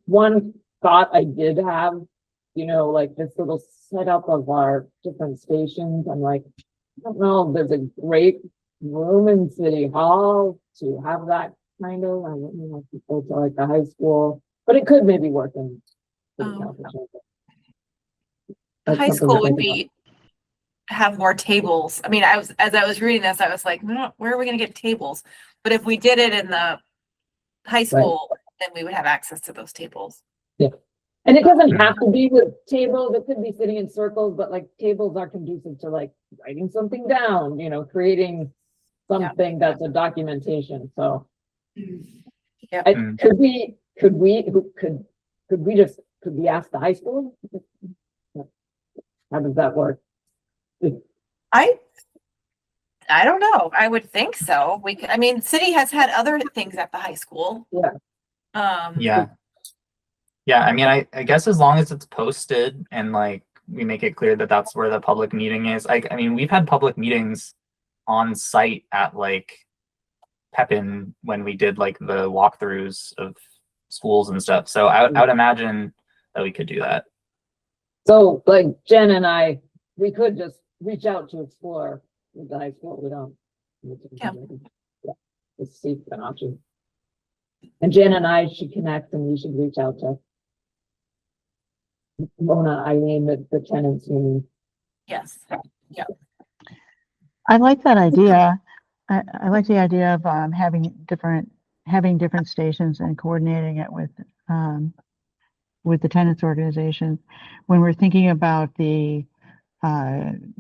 One thought I did have, like this little setup of our different stations. I'm like, I don't know, there's a great room in City Hall to have that kind of, I wouldn't know if people to like the high school, but it could maybe work in City Council. The That's high something to school would think have more tables. I mean, as I was reading this, I was like, where are we gonna get tables? But if we did it in the high school, then we would have access to those tables. Yeah. And it doesn't have to be with tables, it could be sitting in circles, but like tables are conducive to like writing something down, creating something that's a documentation. So Yeah. could we ask the high school? How does that work? I don't know. I would think so. City has had other things at the high school. Yeah. Yeah, I guess as long as it's posted and like we make it clear that that's where the public meeting is. We've had public meetings on site at like Pepin when we did like the walkthroughs of schools and stuff. So I would imagine that we could do that. So like Jen and I, we could just reach out to explore with the high school. We don't. Yeah. Let's see an option. And Jen and I should connect, and we should reach out to Mona, Eileen, the tenants union. Yes. Yeah. I like that idea. I like the idea of having different stations and coordinating it with the tenants organization. When we're thinking about the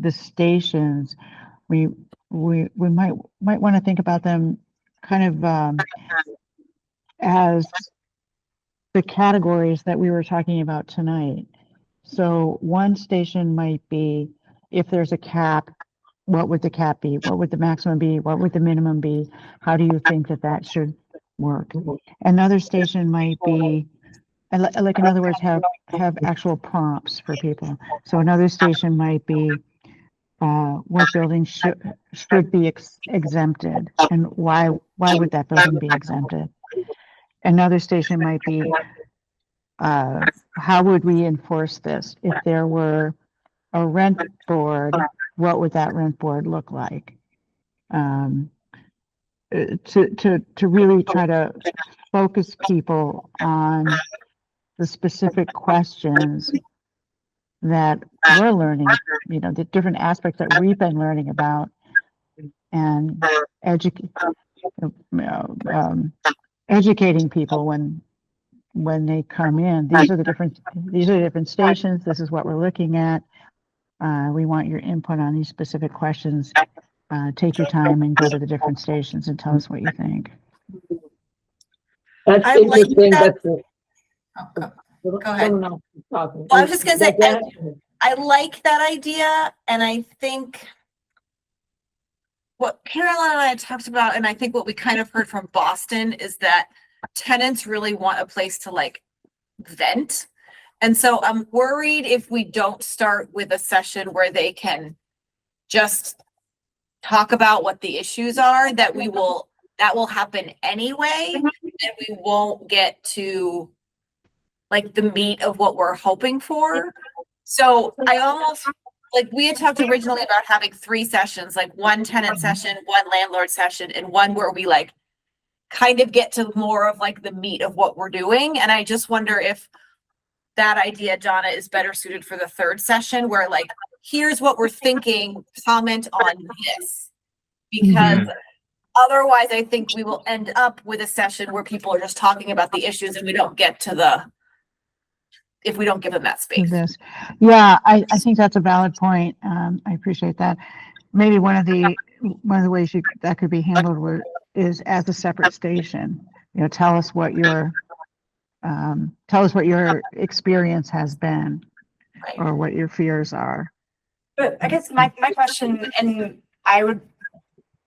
stations, we might want to think about them kind of as the categories that we were talking about tonight. So one station might be, if there's a cap, what would the cap be? What would the maximum be? What would the minimum be? How do you think that should work? Another station might be, like in other words, have actual prompts for people. So another station might be what buildings should be exempted, and why would that building be exempted? another station might be, how would we enforce this? If there were a rent board, what would that rent board look like? To really try to focus people on the specific questions that we're learning, you know, the different aspects that we've been learning about, and educating people when they come in. These are the different stations. This is what we're looking at. We want your input on these specific questions. Take your time and go to the different stations and tell us what you think. That's I like interesting. that. Go ahead. Well, I was just gonna say, I like that idea, and I think what Caroline and I talked about, and I think what we kind of heard from Boston, is that tenants really want a place to like vent. And so I'm worried if we don't start with a session where they can just talk about what the issues are, that will happen anyway, and we won't get to like the meat of what we're hoping for. So I almost, like, we had talked originally about having 3 sessions, like one tenant session, one landlord session, and one where we like kind of get to more of like the meat of what we're doing. And I just wonder if that idea, Donna, is better suited for the 3rd session, where like, here's what we're thinking, comment on this. Because otherwise I think we will end up with a session where people are just talking about the issues and we don't get to if we don't give them that space. Yeah, I think that's a valid point. I appreciate that. Maybe one of the ways that could be handled is as a separate station. You know, tell us what your experience has been, or what your fears are. But I guess my question, and I would,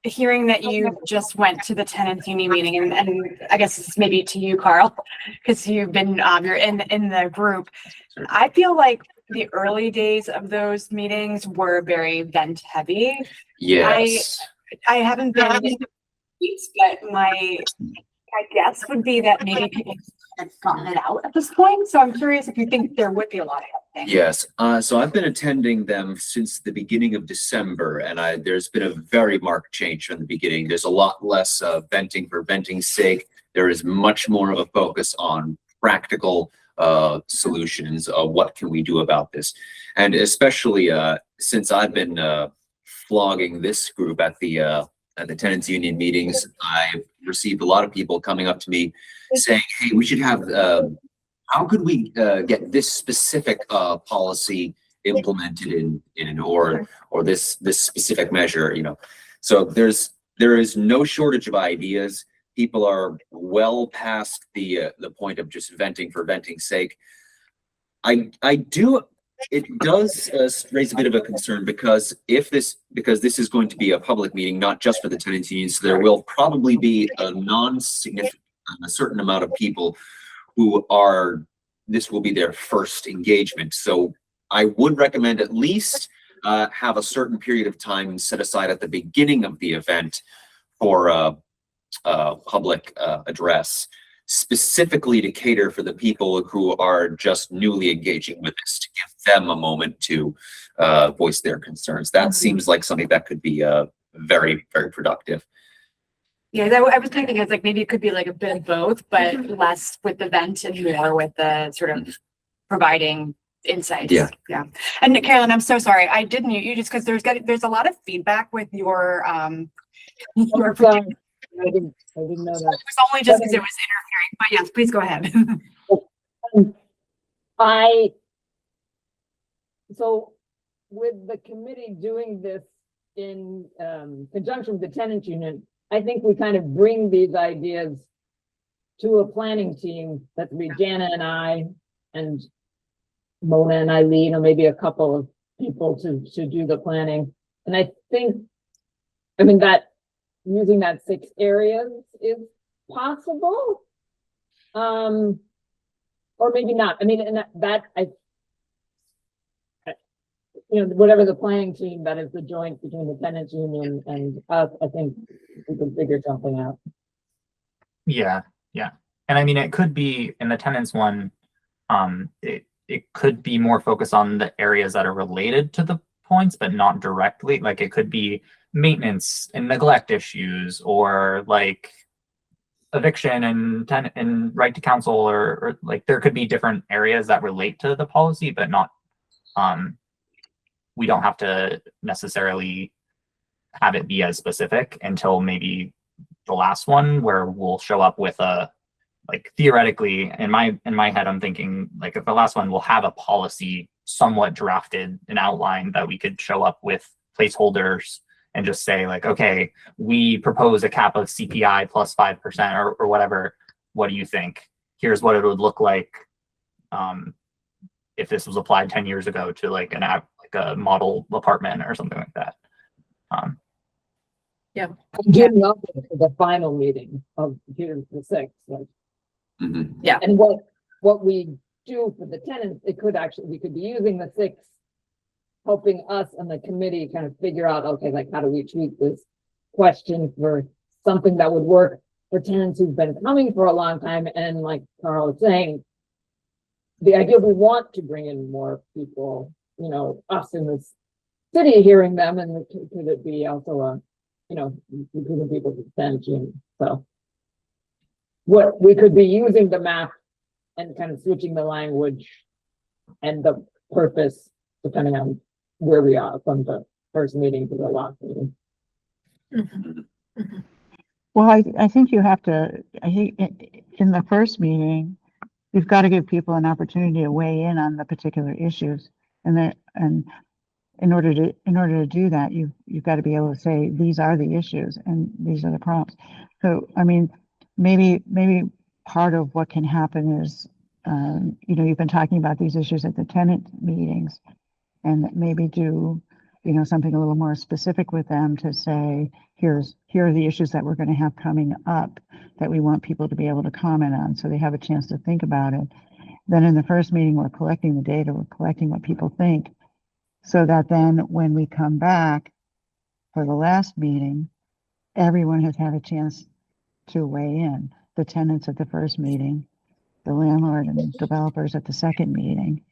hearing that you just went to the tenants union meeting, and I guess it's maybe to you, Carl, because you've been you're in the group. I feel like the early days of those meetings were very vent heavy. Yes. I haven't been, but my guess would be that maybe people have gotten it out at this point. So I'm curious if you think there would be a lot of help. Yes. So I've been attending them since the beginning of December, and there's been a very marked change from the beginning. There's a lot less venting for venting's sake. There is much more of a focus on practical solutions of what can we do about this. And especially since I've been flogging this group at the tenants union meetings, I've received a lot of people coming up to me saying, hey, we should have, how could we get this specific policy implemented in or this specific measure, you know? So there is no shortage of ideas. People are well past the point of just venting for venting's sake. It does raise a bit of a concern because this is going to be a public meeting, not just for the tenants union, so there will probably be a certain amount of people who this will be their first engagement. So I would recommend at least have a certain period of time set aside at the beginning of the event for public address, specifically to cater for the people who are just newly engaging with this, to give them a moment to voice their concerns. That seems like something that could be very, very productive. Yeah, I was thinking it's like maybe it could be like a bit of both, but less with the vent and more with the sort of providing insights. Yeah. And Carolyn, I'm so sorry. I did mute you just because there's a lot of feedback with your I didn't know that. It was only just because it was interfering, but yes, please go ahead. So with the committee doing this in conjunction with the tenant union, I think we kind of bring these ideas to a planning team. That would be Jana and I and Mona and Eileen, or maybe a couple of people to do the planning. And I think, that using that 6 areas is possible, or maybe not. Whatever the planning team that is the joint between the tenants union and us, I think we can figure something out. Yeah. And I mean, it could be in the tenants one, it could be more focused on the areas that are related to the points, but not directly. Like it could be maintenance and neglect issues, or like eviction and tenant and right to counsel, or like there could be different areas that relate to the policy, but not, we don't have to necessarily have it be as specific until maybe the last one, where we'll show up with a, like theoretically in my head, I'm thinking like if the last one will have a policy somewhat drafted and outlined that we could show up with placeholders and just say like, okay, we propose a cap of CPI plus 5% or whatever. What do you think? Here's what it would look like if this was applied 10 years ago to like a model apartment or something like that. Getting up to the final meeting of June the 6th, like, Yeah. and what we do for the tenants, we could be using the 6th, helping us and the committee kind of figure out, okay, like how do we treat this question for something that would work for tenants who've been coming for a long time. And like Carl is saying, the idea we want to bring in more people, you know, us in this city hearing them, and could it be also a, you know, including people to send June. So what we could be using the map and kind of switching the language and the purpose depending on where we are from the first meeting to the last meeting. Well, I think you have to, I think in the first meeting, you've got to give people an opportunity to weigh in on the particular issues. And in order to do that, you've got to be able to say, these are the issues and these are the problems. So, I mean, maybe part of what can happen is, you know, you've been talking about these issues at the tenant meetings, and maybe do, you know, something a little more specific with them to say, here are the issues that we're going to have coming up that we want people to be able to comment on, so they have a chance to think about it. Then in the first meeting, we're collecting the data, we're collecting what people think, so that then when we come back for the last meeting, everyone has had a chance to weigh in. The tenants at the first meeting, the landlord and developers at the second meeting.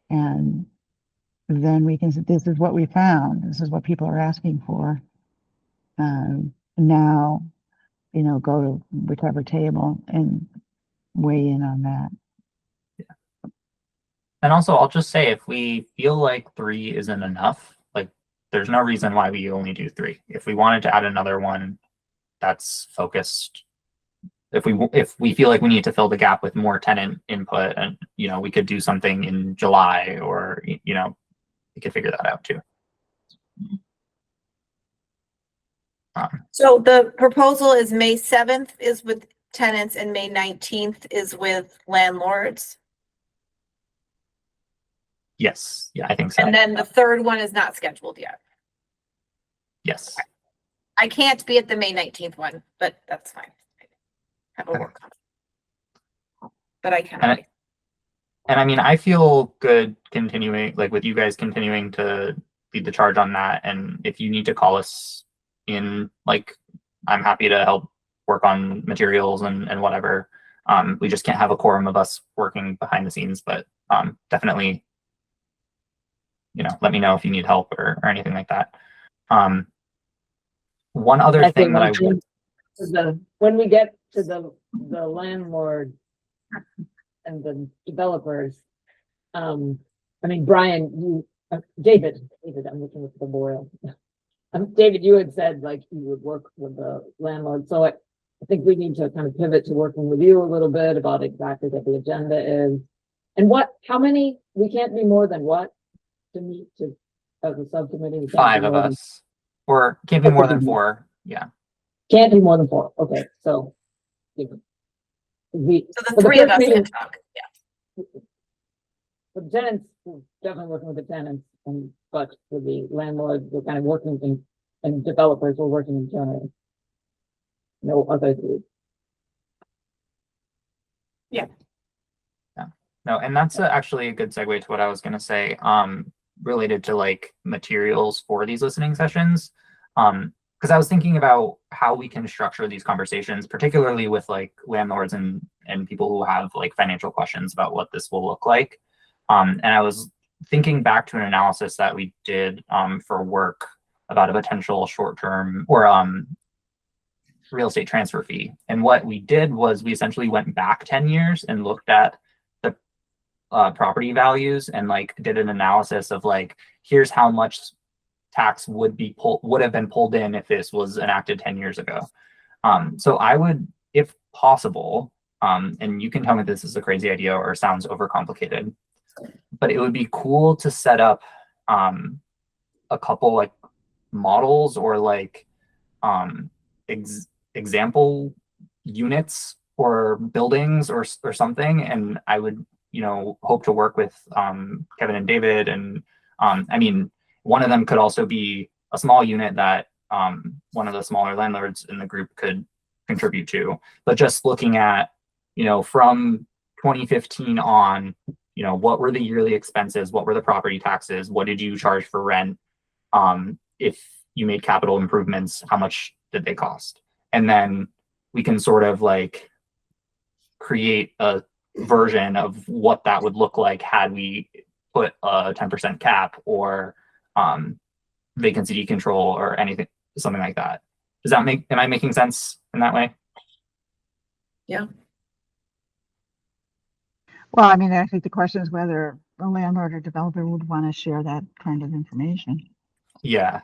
And then we can say, this is what we found. This is what people are asking for. Now, you know, go to whichever table and weigh in on that. And also, I'll just say, if we feel like 3 isn't enough, like there's no reason why we only do 3. If we wanted to add another one that's focused, if we feel like we need to fill the gap with more tenant input, and you know, we could do something in July, or you know, we could figure that out too. So the proposal is May 7th is with tenants and May 19th is with landlords. Yes, yeah, I think so. And then the third one is not scheduled yet. Yes. I can't be at the May 19th one, but that's fine. Have a work on. But I can. And I mean, I feel good continuing, like with you guys continuing to lead the charge on that. And if you need to call us in, like, I'm happy to help work on materials and whatever. We just can't have a quorum of us working behind the scenes, but definitely, you know, let me know if you need help or anything like that. One other thing that I would, when we get to the landlord and the developers, I mean, Brian, David, I'm looking at the boil. David, you had said like you would work with the landlord, so I think we need to kind of pivot to working with you a little bit about exactly what the agenda is and how many. We can't be more than what to meet to as a subcommittee. 5 of us, or can't be more than 4. Yeah, can't be more than 4. Okay, so So the 3 of us can talk. Yeah. For the tenants, we're definitely working with the tenants, but for the landlord, we're kind of working and developers, we're working internally. No other group. Yeah. No, and that's actually a good segue to what I was going to say, related to like materials for these listening sessions. Because I was thinking about how we can structure these conversations, particularly with like landlords and and people who have like financial questions about what this will look like. And I was thinking back to an analysis that we did for work about a potential short-term or real estate transfer fee. And what we did was we essentially went back 10 years and looked at the property values and like did an analysis of like, here's how much tax would have been pulled in if this was enacted 10 years ago. So I would, if possible, and you can tell me if this is a crazy idea or sounds overcomplicated, but it would be cool to set up a couple like models or like example units or buildings or something. And I would, hope to work with Kevin and David. And I mean, one of them could also be a small unit that one of the smaller landlords in the group could contribute to. But just looking at, from 2015 on, what were the yearly expenses? What were the property taxes? What did you charge for rent? If you made capital improvements, how much did they cost? And then we can sort of like create a version of what that would look like had we put a 10% cap or vacancy control or anything, something like that. Am I making sense in that way? Yeah. Well, I mean, I think the question is whether a landlord or developer would want to share that kind of information. Yeah.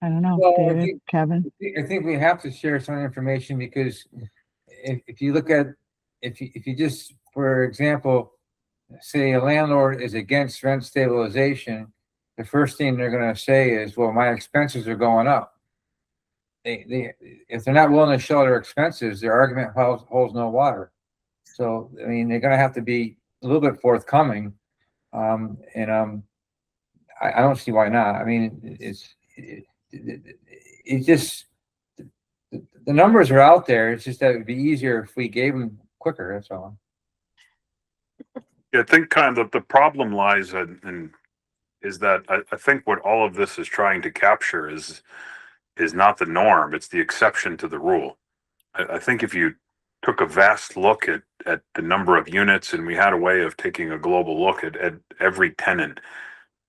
I don't know, Well, David, Kevin. I think we have to share some information because if you look at, if you just, for example, say a landlord is against rent stabilization, the first thing they're going to say is, well, my expenses are going up. If they're not willing to show their expenses, their argument holds no water. So, I mean, they're going to have to be a little bit forthcoming. I don't see why not. I mean, it's just, the numbers are out there. It's just that it'd be easier if we gave them quicker. That's all. Yeah, I think kind of the problem lies in is that I think what all of this is trying to capture is not the norm. It's the exception to the rule. I think if you took a vast look at the number of units and we had a way of taking a global look at every tenant,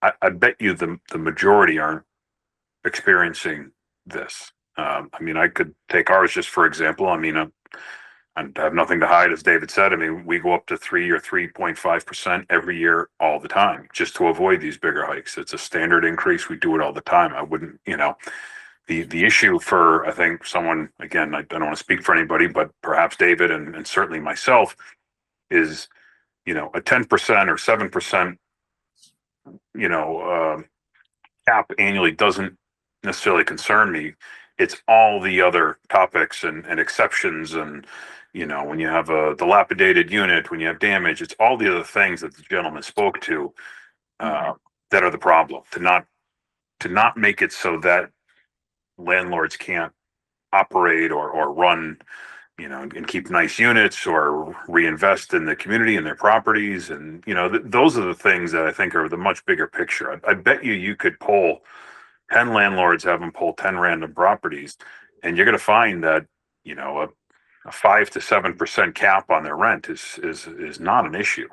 I bet you the majority aren't experiencing this. I mean, I could take ours just for example. I mean, I have nothing to hide, as David said. I mean, we go up to 3 or 3.5% every year, all the time, just to avoid these bigger hikes. It's a standard increase. We do it all the time. I wouldn't, the issue for, I think, someone, again, I don't want to speak for anybody, but perhaps David and certainly myself, is, a 10% or 7%, cap annually doesn't necessarily concern me. It's all the other topics and exceptions and, when you have a dilapidated unit, when you have damage, it's all the other things that the gentleman spoke to that are the problem. To not make it so that landlords can't operate or run, and keep nice units or reinvest in the community and their properties. And, those are the things that I think are the much bigger picture. I bet you could poll 10 landlords, have them pull 10 random properties, and you're going to find that, a 5 to 7% cap on their rent is not an issue.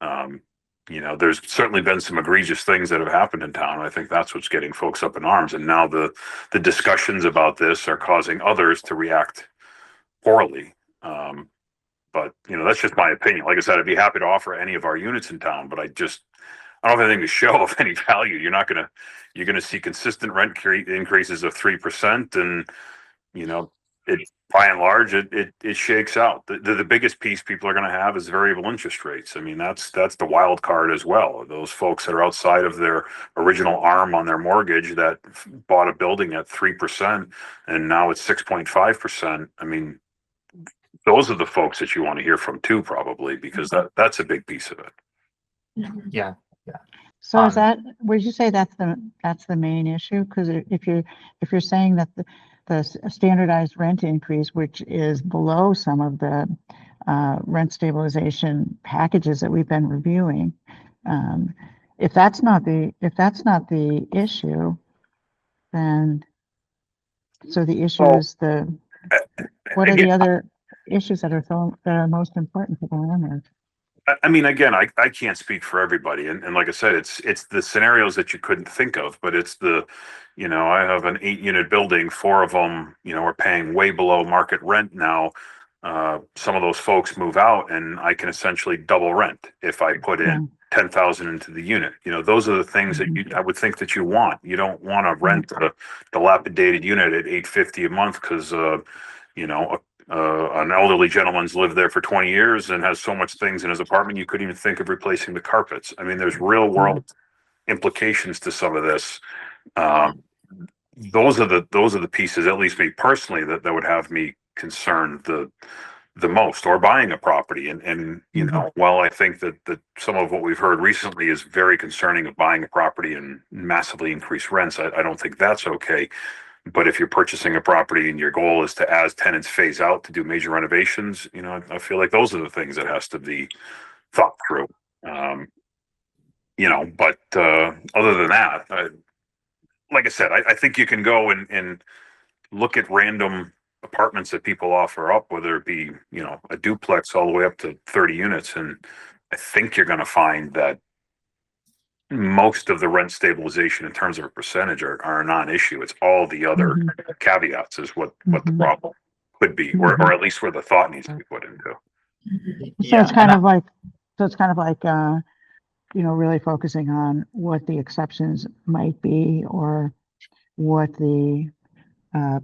There's certainly been some egregious things that have happened in town. I think that's what's getting folks up in arms. And now the discussions about this are causing others to react poorly. But that's just my opinion. Like I said, I'd be happy to offer any of our units in town, but I don't have anything to show of any value. You're going to see consistent rent increases of 3%. And, by and large, it shakes out. The biggest piece people are going to have is variable interest rates. I mean, that's the wild card as well. Those folks that are outside of their original arm on their mortgage that bought a building at 3% and now it's 6.5%. I mean, those are the folks that you want to hear from too, probably, because that's a big piece of it. Yeah. So would you say that's the main issue? Because if you're saying that the standardized rent increase, which is below some of the rent stabilization packages that we've been reviewing, if that's not the issue, then so the issue is what are the other issues that are most important for the landlord. I mean, again, I can't speak for everybody. And like I said, it's the scenarios that you couldn't think of, but it's I have an 8-unit building, 4 of them, are paying way below market rent now. Some of those folks move out and I can essentially double rent if I put in 10,000 into the unit. Those are the things that I would think that you want. You don't want to rent a dilapidated unit at $850 a month because, an elderly gentleman's lived there for 20 years and has so much things in his apartment you couldn't even think of replacing the carpets. I mean, there's real world implications to some of this. Those are the pieces, at least me personally, that would have me concerned the most, or buying a property. And while I think that some of what we've heard recently is very concerning of buying a property and massively increase rents, I don't think that's okay. But if you're purchasing a property and your goal is to, as tenants phase out, to do major renovations, I feel like those are the things that has to be thought through. But other than that, like I said, I think you can go and look at random apartments that people offer up, whether it be, a duplex all the way up to 30 units. And I think you're going to find that most of the rent stabilization in terms of a percentage are a non-issue. It's all the other caveats is what the problem could be, or at least where the thought needs to be put into. So it's kind of like, really focusing on what the exceptions might be, or what the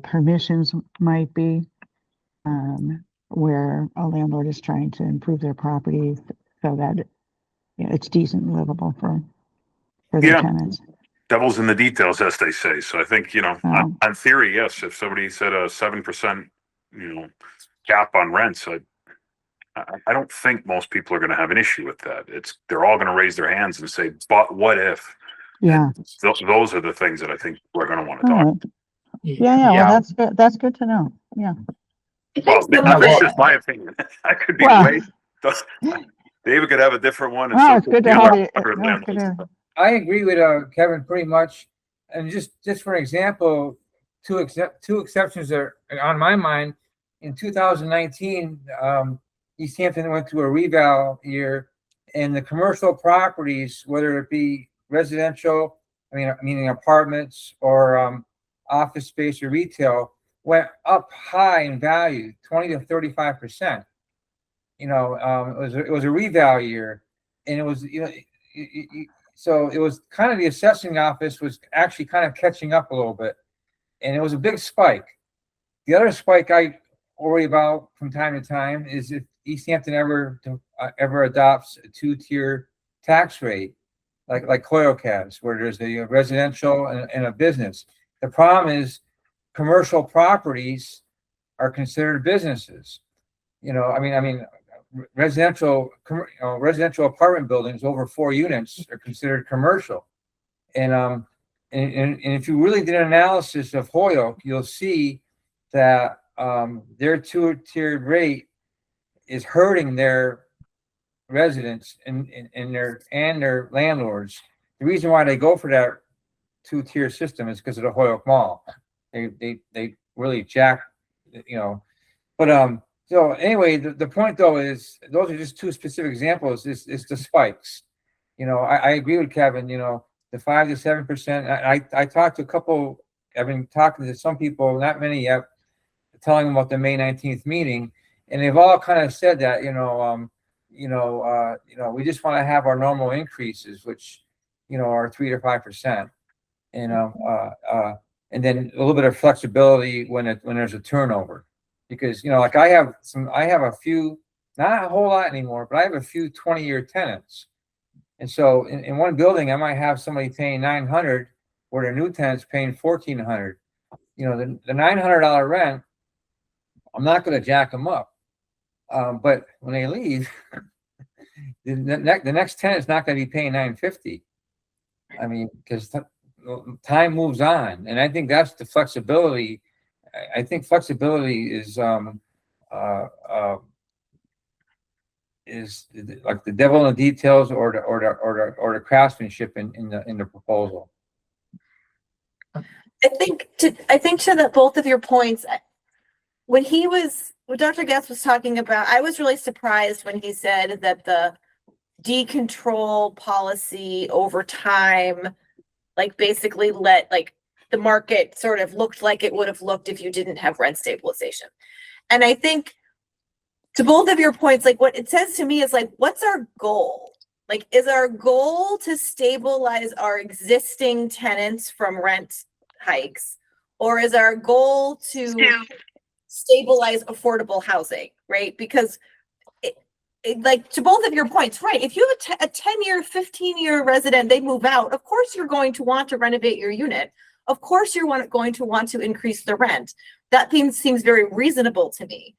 permissions might be, where a landlord is trying to improve their property so that it's decent and livable for their tenants. Devil's in the details, as they say. So I think, on theory, yes, if somebody said a 7%, cap on rents, I don't think most people are going to have an issue with that. They're all going to raise their hands and say, but what if? Yeah. Those are the things that I think we're going to want to talk about. Yeah. Well, that's good. That's good to know. Yeah. Well, that's just my opinion. I could be way. David could have a different one. And it's good to have it. I agree with Kevin pretty much. And just for example, two exceptions are on my mind. In 2019, Easthampton went through a reval year, and the commercial properties, whether it be residential, meaning apartments, or office space or retail, went up high in value, 20 to 35%. It was a reval year, and it was so it was kind of the assessing office was actually kind of catching up a little bit, and it was a big spike. The other spike I worry about from time to time is if Easthampton ever adopts a 2-tier tax rate, like Coyocats, where there's a residential and a business. The problem is commercial properties are considered businesses. Residential apartment buildings over 4 units are considered commercial. And if you really did an analysis of Holyoke, you'll see that their 2-tiered rate is hurting their residents and their landlords. The reason why they go for that 2-tier system is because of the Holyoke Mall. They really jack, But so anyway, the point though is those are just 2 specific examples. Is the spikes. I agree with Kevin. The 5 to 7%. I talked to a couple. I've been talking to some people, not many yet, telling them about the May 19th meeting, and they've all kind of said that we just want to have our normal increases, which are 3 to 5%, and then a little bit of flexibility when there's a turnover, because like I have a few, not a whole lot anymore, but I have a few 20-year tenants, and so in one building I might have somebody paying $900 where their new tenant's paying $1,400. The $900 rent, I'm not going to jack them up. But when they leave, the next tenant's not going to be paying $950. Because time moves on, and I think that's the flexibility. I think flexibility is like the devil in the details, or the craftsmanship in the proposal. I think to both of your points, when he was what Dr. Guest was talking about, I was really surprised when he said that the decontrol policy over time, like basically let like the market sort of looked like it would have looked if you didn't have rent stabilization. And I think to both of your points, like what it says to me is like, what's our goal? Like, is our goal to stabilize our existing tenants from rent hikes? Or is our goal to stabilize affordable housing, right? Because like to both of your points, right? If you have a 10-year, 15-year resident, they move out, of course you're going to want to renovate your unit. Of course you're going to want to increase the rent. That seems very reasonable to me.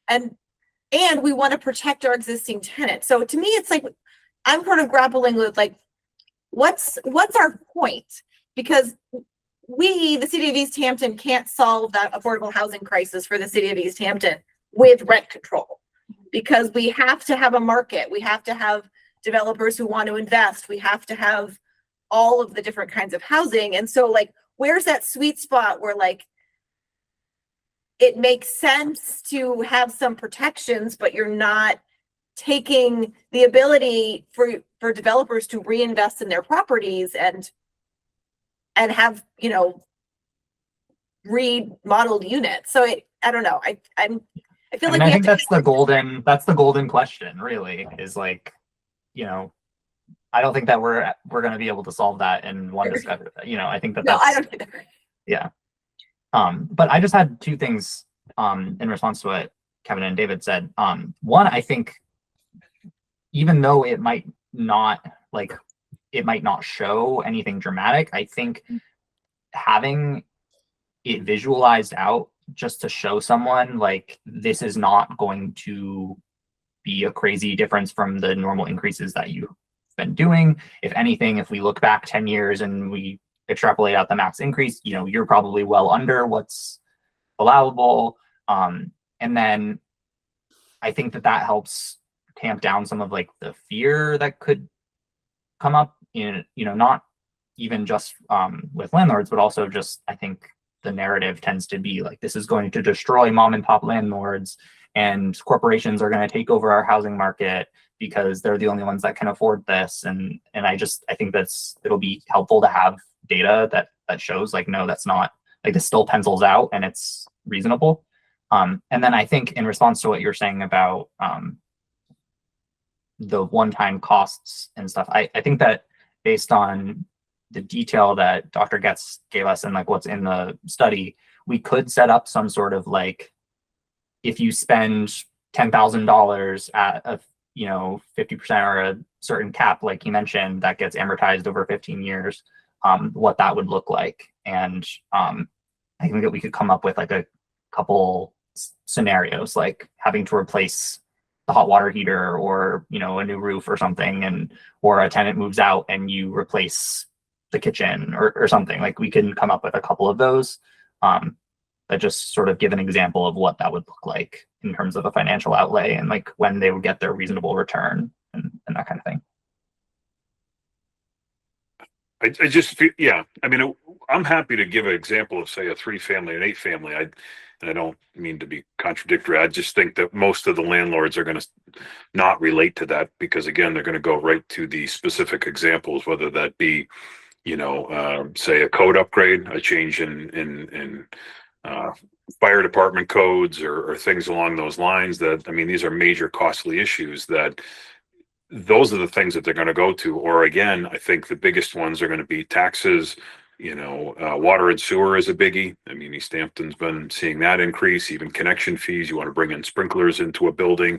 And we want to protect our existing tenants. So to me, it's like, I'm sort of grappling with like, what's our point? Because we, the city of Easthampton, can't solve that affordable housing crisis for the city of Easthampton with rent control, because we have to have a market. We have to have developers who want to invest. We have to have all of the different kinds of housing. And so like, where's that sweet spot where like, it makes sense to have some protections, but you're not taking the ability for developers to reinvest in their properties and have, you know, remodeled units. So I don't know. I feel like I think that's the golden question, really, is like, you know, I don't think that we're going to be able to solve that in one discussion. You know, I think that I don't either. Yeah. But I just had two things in response to what Kevin and David said. One, I think even though it might not show anything dramatic, I think having it visualized out just to show someone like this is not going to be a crazy difference from the normal increases that you've been doing. If anything, if we look back 10 years and we extrapolate out the max increase, you know, you're probably well under what's allowable. And then I think that helps tamp down some of like the fear that could come up in, you know, not even just with landlords, but also just, I think the narrative tends to be like, this is going to destroy mom and pop landlords and corporations are going to take over our housing market because they're the only ones that can afford this. And I think it'll be helpful to have data that shows like, no, that's not, like this still pencils out and it's reasonable. And then I think in response to what you're saying about the one-time costs and stuff, I think that based on the detail that Dr. Getz gave us and like what's in the study, we could set up some sort of like, if you spend $10,000 at a, you know, 50% or a certain cap, like you mentioned, that gets amortized over 15 years, what that would look like. And I think that we could come up with like a couple scenarios, like having to replace the hot water heater or, you know, a new roof or something, or a tenant moves out and you replace the kitchen or something. Like we can come up with a couple of those that just sort of give an example of what that would look like in terms of a financial outlay and like when they would get their reasonable return and that kind of thing. I just feel, yeah, I mean, I'm happy to give an example of, say, a 3-family and 8-family. I don't mean to be contradictory. I just think that most of the landlords are going to not relate to that because, again, they're going to go right to the specific examples, whether that be, you know, say a code upgrade, a change in fire department codes or things along those lines. That, I mean, these are major costly issues that those are the things that they're going to go to. Or again, I think the biggest ones are going to be taxes. You know, water and sewer is a biggie. I mean, Easthampton's been seeing that increase, even connection fees. You want to bring in sprinklers into a building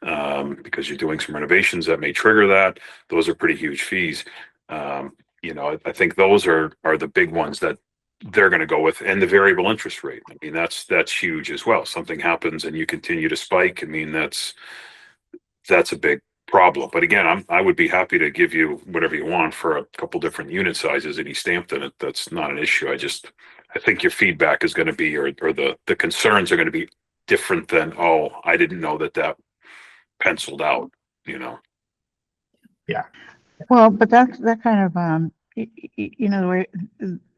because you're doing some renovations that may trigger that. Those are pretty huge fees. You know, I think those are the big ones that they're going to go with. And the variable interest rate. I mean, that's huge as well. Something happens and you continue to spike. I mean, that's a big problem. But again, I would be happy to give you whatever you want for a couple different unit sizes in Easthampton. That's not an issue. I think your feedback is going to be, or the concerns are going to be different than, oh, I didn't know that penciled out, you know? Yeah. Well, but that kind of, you know,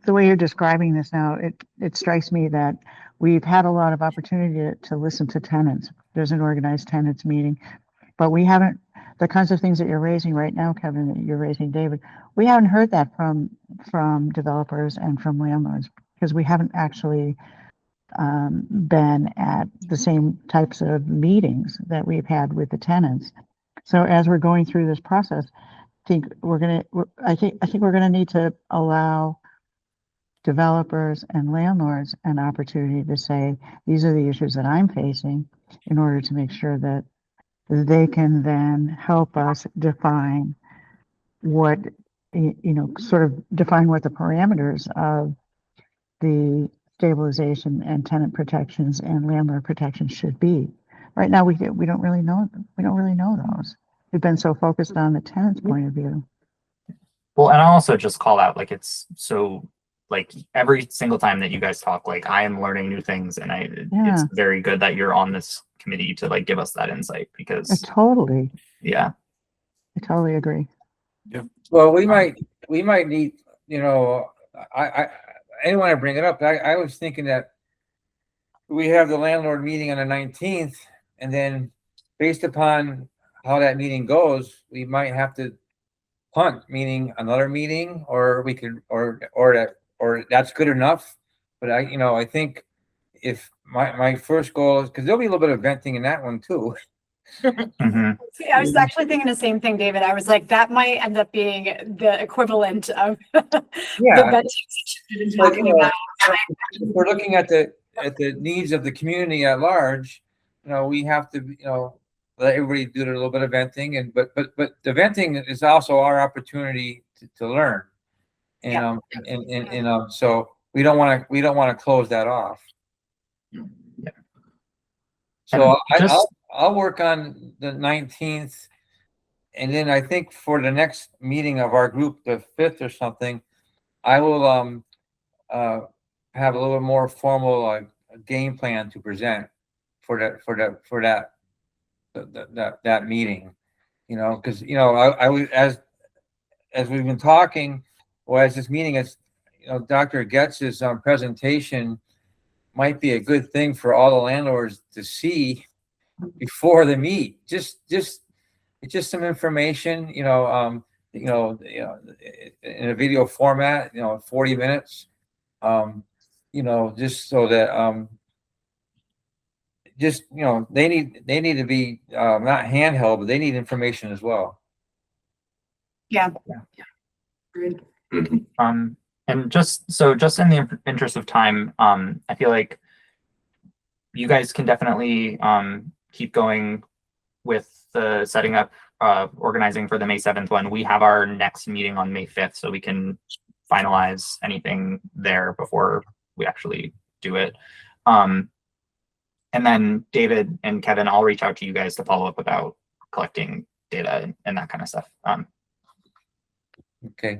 the way you're describing this now, it strikes me that we've had a lot of opportunity to listen to tenants. There's an organized tenants meeting, but we haven't, the kinds of things that you're raising right now, Kevin, that you're raising, David, we haven't heard that from developers and from landlords, because we haven't actually been at the same types of meetings that we've had with the tenants. So as we're going through this process, I think we're gonna need to allow developers and landlords an opportunity to say, these are the issues that I'm facing, in order to make sure that they can then help us define what, sort of define what the parameters of the stabilization and tenant protections and landlord protections should be. Right now, we don't really know those. We've been so focused on the tenant's point of view. Well, and I'll also just call out, like, it's so, like, every single time that you guys talk, like, I am learning new things, and it's very good that you're on this committee to, like, give us that insight, because Totally. yeah, I totally agree. Well, we might need, I didn't want to bring it up, but I was thinking that we have the landlord meeting on the 19th, and then based upon how that meeting goes, we might have to punt, meaning another meeting, or we could, or that's good enough. But I think if my first goal is, because there'll be a little bit of venting in that one too. See, I was actually thinking the same thing, David. I was like, that might end up being the equivalent of the venting section you've been talking about. If we're looking at the needs of the community at large, we have to, let everybody do a little bit of venting, but the venting is also our opportunity to learn, and so we don't want to close that off. Yeah. So I'll work on the 19th, and then I think for the next meeting of our group, the 5th or something, I will have a little more formal game plan to present for that meeting, because I was, as we've been talking, or as this meeting is, Dr. Getz's presentation might be a good thing for all the landlords to see before the meet. It's just some information, in a video format, 40 minutes, just so that they need to be not handheld, but they need information as well. Yeah. And just in the interest of time, I feel like you guys can definitely keep going with the setting up, organizing for the May 7th one. We have our next meeting on May 5th, so we can finalize anything there before we actually do it. And then David and Kevin, I'll reach out to you guys to follow up about collecting data and that kind of stuff. Okay.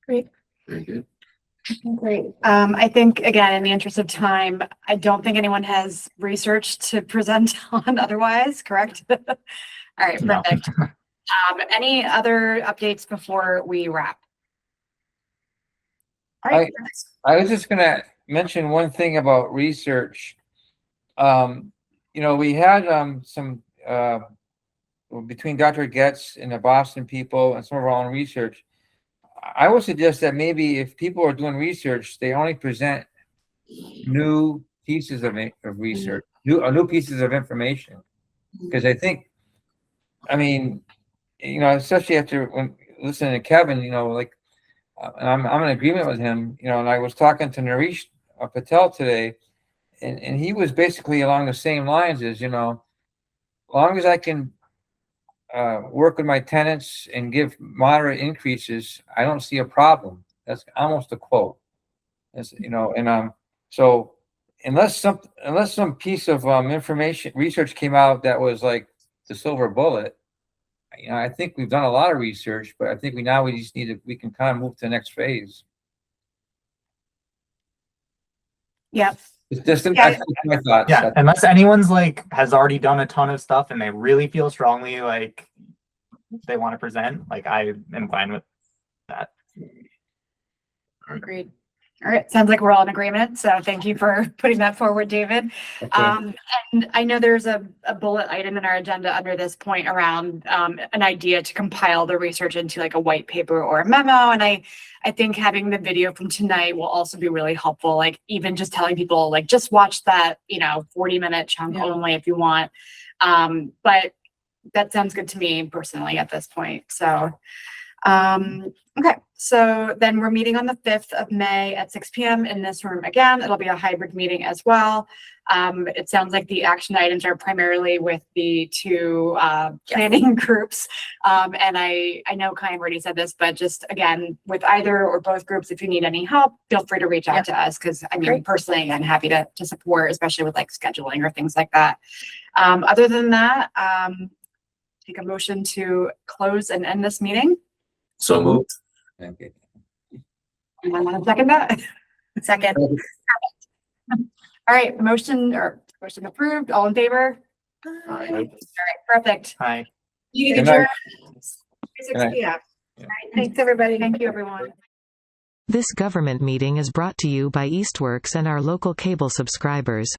Great. Very good. Great. I think, again, in the interest of time, I don't think anyone has research to present on otherwise, correct? All right, perfect. No. Any other updates before we wrap? All right. I was just gonna mention one thing about research. We had some between Dr. Getz and the Boston people and some of our own research. I would suggest that maybe if people are doing research, they only present new pieces of research, new pieces of information. Because especially after when listening to Kevin, and I'm in agreement with him, and I was talking to Naresh Patel today, and he was basically along the same lines as, as long as I can work with my tenants and give moderate increases, I don't see a problem. That's almost a quote. So unless some piece of research came out that was like the silver bullet, I think we've done a lot of research, but I think we just we can kind of move to the next phase. Yeah. It's just that's my thoughts. Yeah, unless anyone's has already done a ton of stuff and they really feel strongly they want to present, I am fine with that. Agreed. All right, sounds like we're all in agreement. So thank you for putting that forward, David. Okay. And I know there's a bullet item in our agenda under this point around an idea to compile the research into like a white paper or a memo. And I think having the video from tonight will also be really helpful. Like even just telling people like, just watch that, 40-minute chunk only if you want. But that sounds good to me personally at this point. So, okay. So then we're meeting on the 5th of May at 6 p.m. in this room again. It'll be a hybrid meeting as well. It sounds like the action items are primarily with the two planning groups. And I know Kai already said this, but just again, with either or both groups, if you need any help, feel free to reach out to us. Cause I mean, personally, I'm happy to support, especially with like scheduling or things like that. Other than that, take a motion to close and end this meeting. So moved. Okay. Anyone want to second that? Second. All right, motion approved. All in favor? All right, perfect. Hi. You Good can night. adjourn. 6 Good night. p.m. All right, thanks everybody. Thank you, everyone. This government meeting is brought to you by Eastworks and our local cable subscribers.